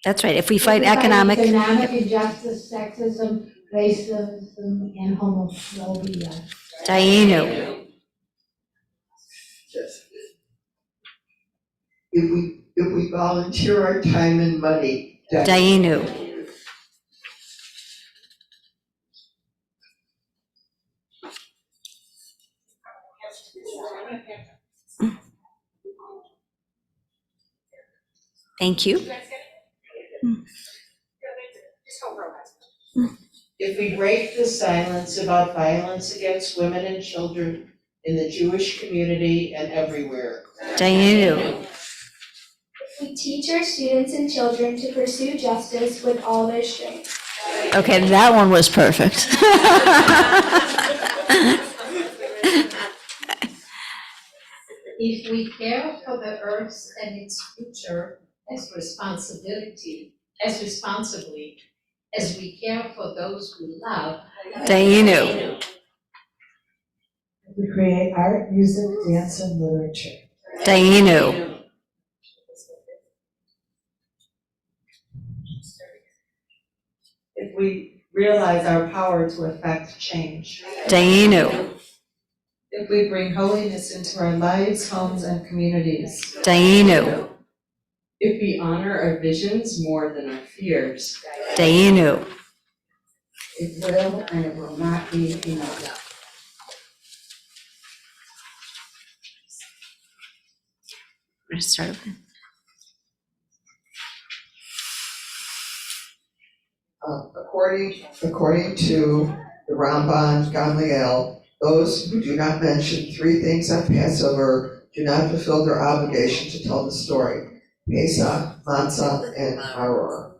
That's right, if we fight economic injustice, sexism, racism, and homophobia. Dayenu. If we volunteer our time and money. Dayenu. Thank you. If we break the silence about violence against women and children in the Jewish community and everywhere. Dianu. We teach our students and children to pursue justice with all their strength. Okay, that one was perfect. If we care for the earth and its future as responsibly as we care for those we love. Dianu. We create art, music, dance, and literature. Dianu. If we realize our power to affect change. Dianu. If we bring holiness into our lives, homes, and communities. Dianu. If we honor our visions more than our fears. Dianu. It will and it will not be enough. We're gonna start over. According to the Ramban Gamliel, those who do not mention three things on Passover do not fulfill their obligation to tell the story: Pesach, Matzah, and Maror.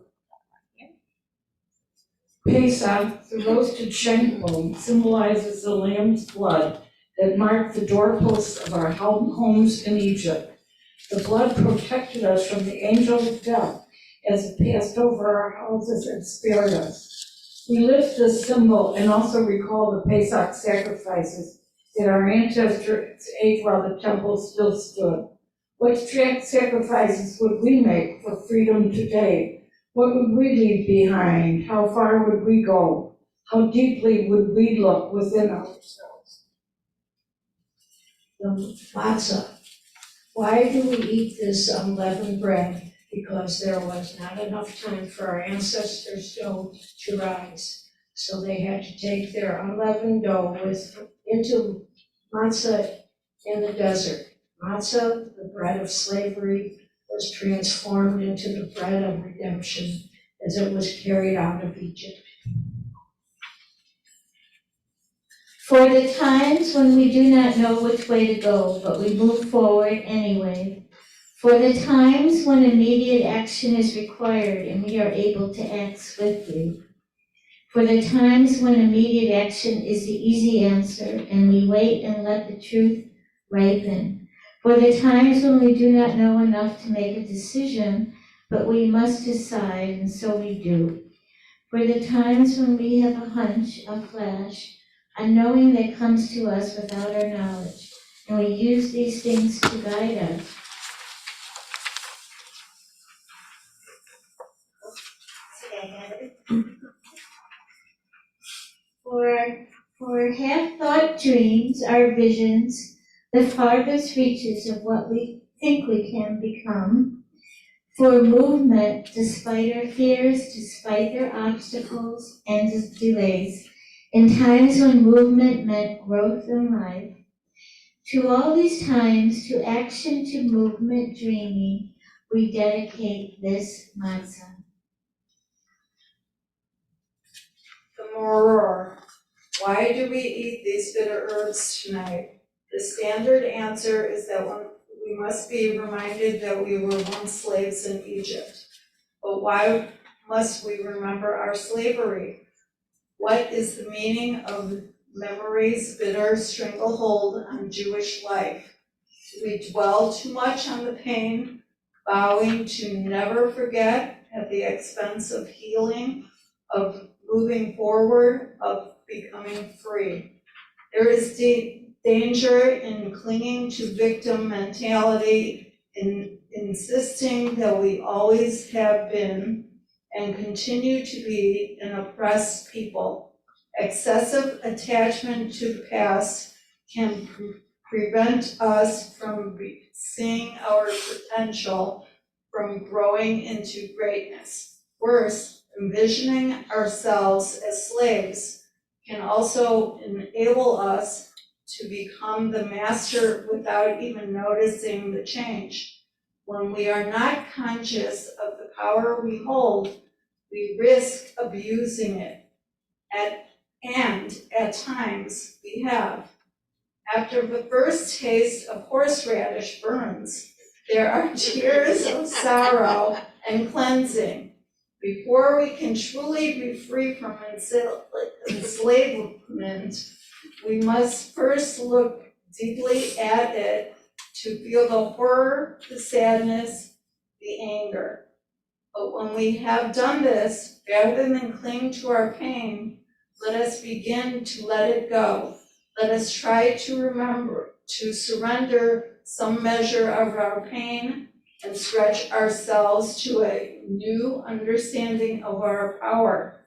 Pesach, the roasted shank bone, symbolizes the lamb's blood that marked the doorposts of our homes in Egypt. The blood protected us from the angel of death as it passed over our houses and spared us. We lift this symbol and also recall the Pesach sacrifices that our ancestors ate while the temple still stood. What sacrifices would we make for freedom today? What would we leave behind? How far would we go? How deeply would we look within ourselves? The matzah. Why do we eat this unleavened bread? Because there was not enough time for our ancestors' dough to rise. So they had to take their unleavened dough into matzah in the desert. Matzah, the bread of slavery, was transformed into the bread of redemption as it was carried out of Egypt. For the times when we do not know which way to go, but we move forward anyway. For the times when immediate action is required and we are able to act swiftly. For the times when immediate action is the easy answer and we wait and let the truth ripen. For the times when we do not know enough to make a decision, but we must decide, and so we do. For the times when we have a hunch, a flash, a knowing that comes to us without our knowledge, and we use these things to guide us. For half-thought dreams are visions, the farthest reaches of what we think we can become. For movement, despite our fears, despite their obstacles and delays, in times when movement meant growth and life. To all these times, to action, to movement, dreaming, we dedicate this matzah. The Moror. Why do we eat these bitter herbs tonight? The standard answer is that we must be reminded that we were once slaves in Egypt. But why must we remember our slavery? What is the meaning of memory's bitter stranglehold on Jewish life? Do we dwell too much on the pain, vowing to never forget at the expense of healing, of moving forward, of becoming free? There is danger in clinging to victim mentality, in insisting that we always have been and continue to be an oppressed people. Excessive attachment to the past can prevent us from seeing our potential, from growing into greatness. Worse, envisioning ourselves as slaves can also enable us to become the master without even noticing the change. When we are not conscious of the power we hold, we risk abusing it. And at times we have. After the first taste of horseradish burns, there are tears of sorrow and cleansing. Before we can truly be free from enslavement, we must first look deeply at it to feel the horror, the sadness, the anger. But when we have done this, rather than cling to our pain, let us begin to let it go. Let us try to surrender some measure of our pain and stretch ourselves to a new understanding of our power.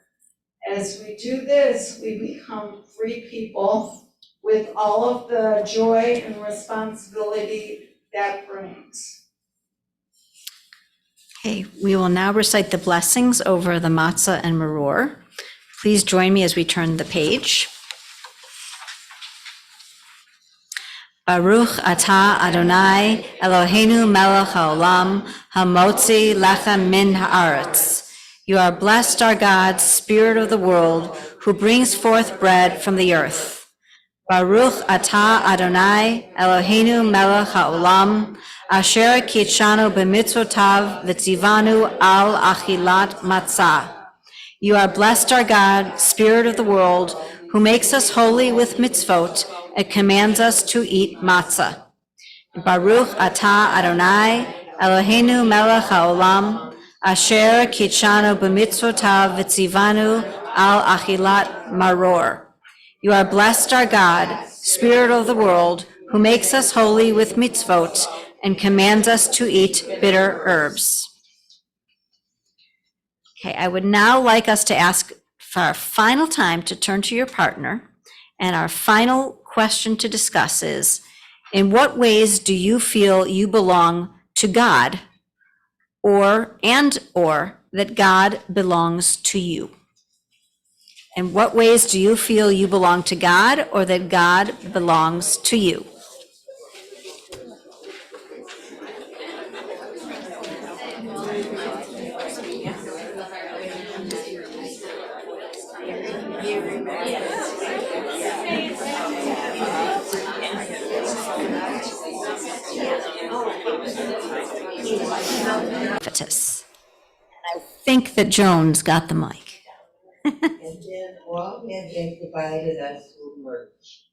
As we do this, we become free people with all of the joy and responsibility that brings. Okay, we will now recite the blessings over the matzah and maror. Please join me as we turn the page. Baruch atah Adonai Eloheinu melech haolam hamotzi lechem min haaretz. You are blessed, our God, Spirit of the world, who brings forth bread from the earth. Baruch atah Adonai Eloheinu melech haolam asher kitshanu b'mitzvotav v'tzivanu al achilat matzah. You are blessed, our God, Spirit of the world, who makes us holy with mitzvot and commands us to eat matzah. Baruch atah Adonai Eloheinu melech haolam asher kitshanu b'mitzvotav v'tzivanu al achilat maror. You are blessed, our God, Spirit of the world, who makes us holy with mitzvot and commands us to eat bitter herbs. Okay, I would now like us to ask for our final time to turn to your partner. And our final question to discuss is, in what ways do you feel you belong to God, or that God belongs to you? In what ways do you feel you belong to God, or that God belongs to you? I think that Jones got the mic. And then all men have divided us will merge.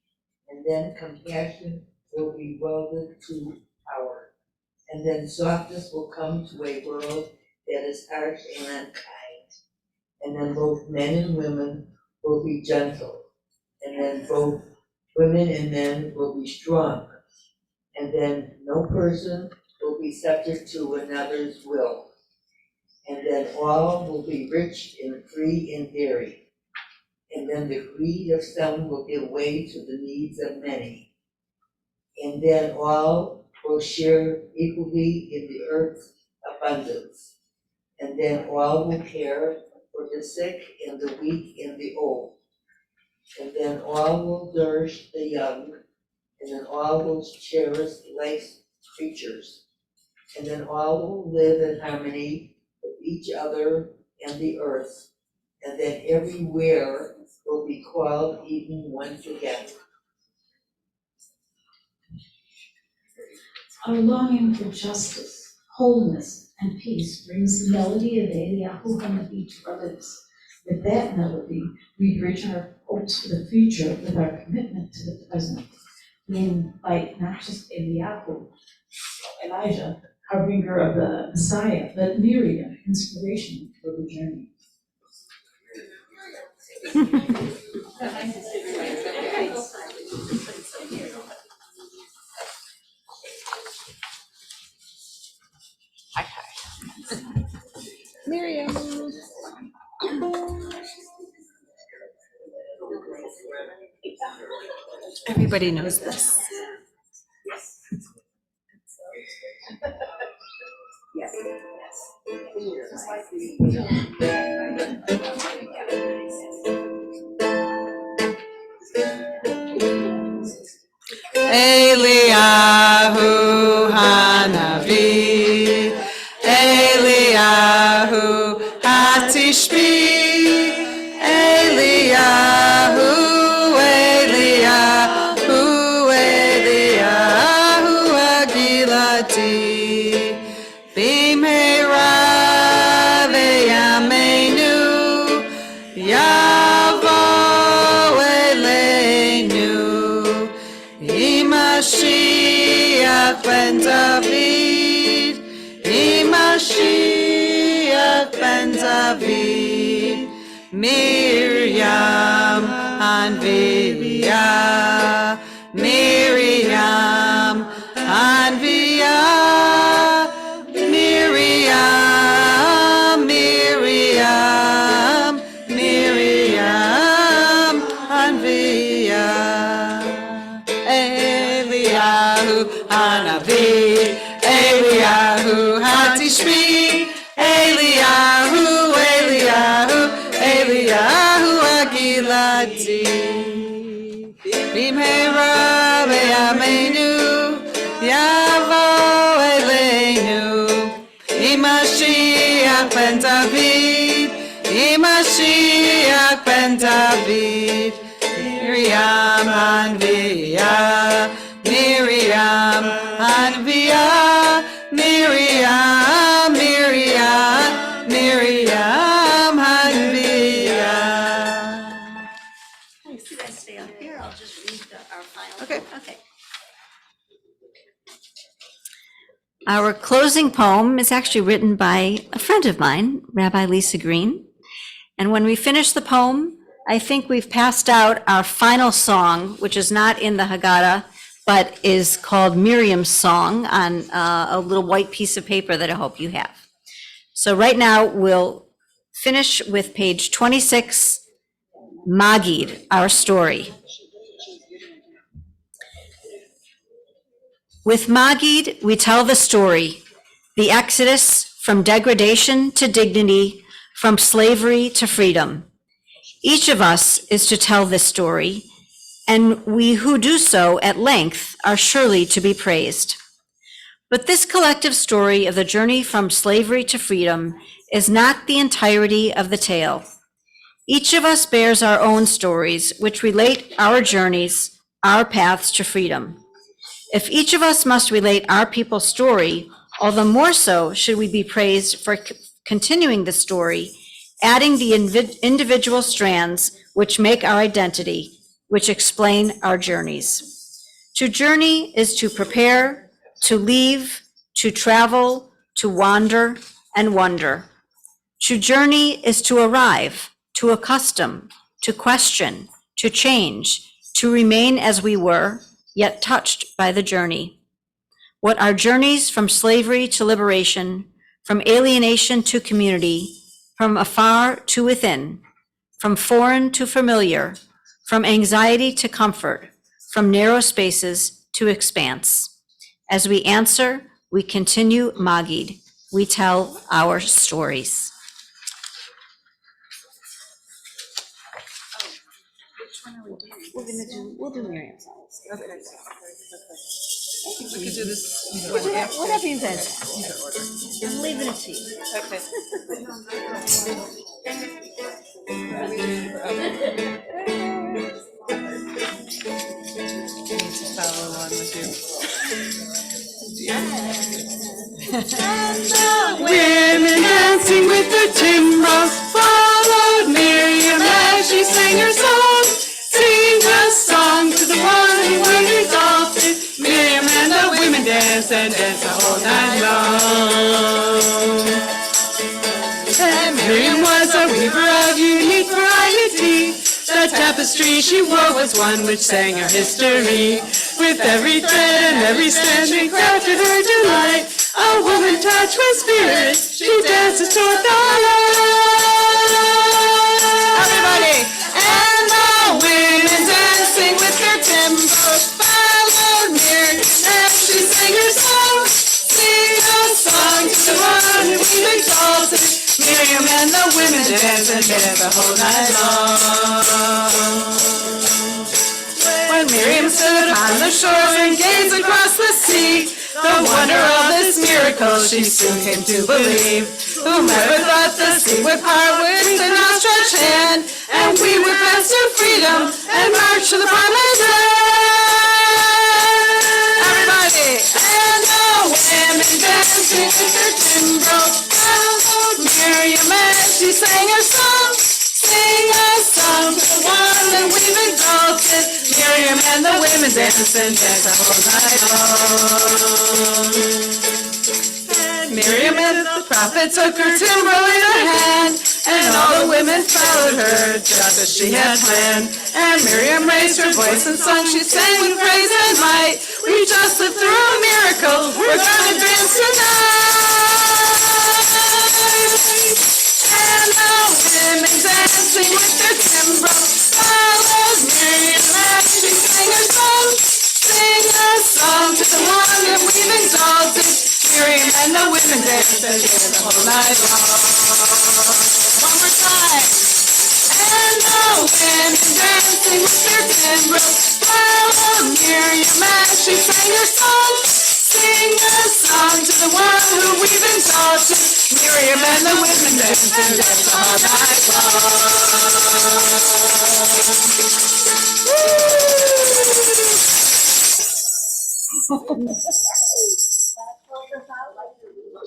And then compassion will be welded to power. And then softness will come to a world that is harsh and unkind. And then both men and women will be gentle. And then both women and men will be strong. And then no person will be subject to another's will. And then all will be rich and free and varied. And then the greed of some will give way to the needs of many. And then all will share equally in the earth's abundance. And then all will care for the sick and the weak and the old. And then all will nourish the young. And then all will cherish life's creatures. And then all will live in harmony with each other and the earth. And then everywhere will be called Eden once again. Our longing for justice, wholeness, and peace brings the melody of Eliyahu Hanavi to our lips. With that melody, we bridge our hopes for the future with our commitment to the present. We invite not just Eliyahu, Elijah, harbinger of the Messiah, but Miriam, inspiration for the journey. Miriam. Everybody knows this. Eliyahu Hanavi Tishbi, Eliyahu, Eliyahu, Eliyahu Agilati, Bimheira ve'yameinu, Yavo Eleinu, Imashiach ben David, Imashiach ben David, Miriam Anvia, Miriam Anvia, Miriam, Miriam, Miriam Anvia, Eliyahu Hanavi, Eliyahu Hatishbi, Eliyahu, Eliyahu, Eliyahu Agilati, Bimheira ve'yameinu, Yavo Eleinu, Imashiach ben David, Imashiach ben David, Miriam Anvia, Miriam Anvia, Miriam, Miriam, Miriam Anvia. Thanks, you guys stay up here, I'll just read our final. Okay. Okay. Our closing poem is actually written by a friend of mine, Rabbi Lisa Green. And when we finish the poem, I think we've passed out our final song, which is not in the Haggadah, but is called Miriam's Song on a little white piece of paper that I hope you have. So right now, we'll finish with page 26, Magid, our story. With Magid, we tell the story, the exodus from degradation to dignity, from slavery to freedom. Each of us is to tell this story, and we who do so at length are surely to be praised. But this collective story of the journey from slavery to freedom is not the entirety of the tale. Each of us bears our own stories, which relate our journeys, our paths to freedom. If each of us must relate our people's story, all the more so should we be praised for continuing the story, adding the individual strands which make our identity, which explain our journeys. To journey is to prepare, to leave, to travel, to wander and wonder. To journey is to arrive, to accustom, to question, to change, to remain as we were, yet touched by the journey. What our journeys from slavery to liberation, from alienation to community, from afar to within, from foreign to familiar, from anxiety to comfort, from narrow spaces to expanse. As we answer, we continue Magid. We tell our stories. We'll do Miriam's songs. We could do this Whatever you guys. I'm leaving it to you. Okay. Need to follow along with you. Women dancing with the timbrels followed Miriam as she sang her song. Sing the song to the one who was exalted. Miriam and the women dance and dance the whole night long. And Miriam was a weaver of unique variety. The tapestry she wore was one which sang her history. With every thread and every strand she crafted her delight. A woman touched with spirit, she dances toward the light. Everybody! And the women dancing with their timbres followed Miriam as she sang her song. Sing a song to the one who we exalted. Miriam and the women dance and dance the whole night long. When Miriam stood upon the shore and gazed across the sea, The wonder of this miracle she soon came to believe. Whomever thought the sea would part with an outstretched hand, and we would pass to freedom and march to the promised land. Everybody! And the women dancing with their timbrels followed Miriam as she sang her song. Sing a song to the one that we've exalted. Miriam and the women dance and dance the whole night long. And Miriam and the prophet took her timbrel in her hand, and all the women followed her just as she had planned. And Miriam raised her voice and sung, she sang with praise and might. We just lived through a miracle, we're gonna dance tonight. And the women dancing with their timbrels followed Miriam as she sang her song. Sing a song to the one that we've exalted. Miriam and the women dance and dance the whole night long. One more time. And the women dancing with their timbrels followed Miriam as she sang her song. Sing a song to the one who we've exalted. Miriam and the women dance and dance all night long.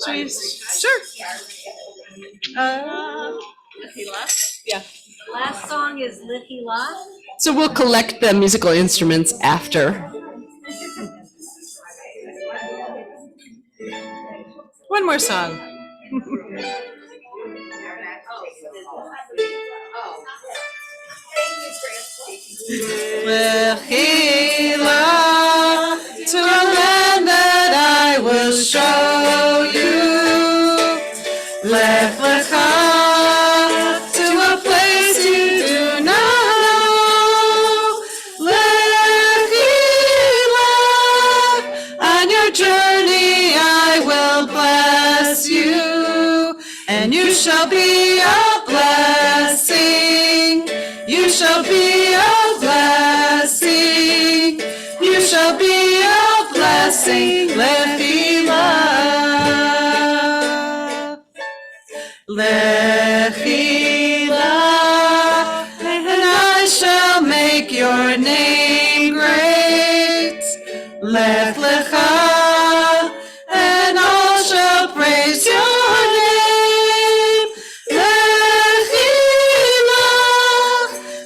Sure. Yeah. Last song is Lithi La. So we'll collect the musical instruments after. One more song. Lechi la, to a land that I will show you. Lech lecha, to a place you do not know. Lechi la, on your journey I will bless you, and you shall be a blessing. You shall be a blessing. You shall be a blessing. Lechi la. Lechi la. And I shall make your name great. Lech lecha. And all shall praise your name. Lechi la.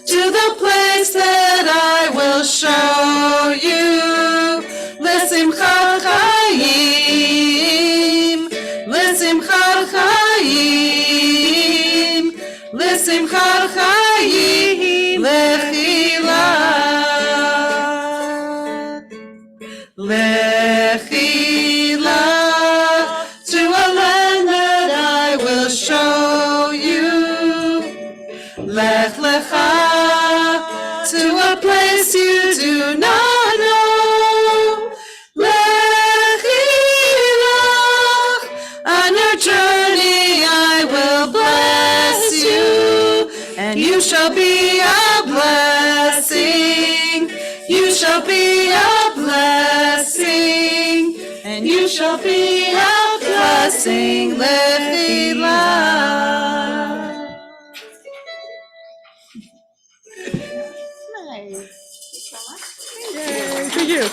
To the place that I will show you. L'simchat chayim. L'simchat chayim. L'simchat chayim. Lechi la. Lechi la. To a land that I will show you. Lech lecha, to a place you do not know. Lechi la, on your journey I will bless you, and you shall be a blessing. You shall be a blessing, and you shall be a blessing. Lechi la. For you.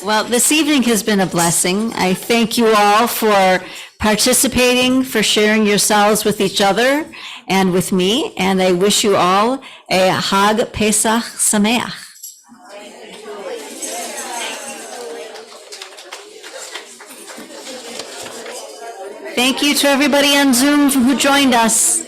Well, this evening has been a blessing. I thank you all for participating, for sharing yourselves with each other and with me, and I wish you all a Chag Pesach Sameach. Thank you to everybody on Zoom who joined us.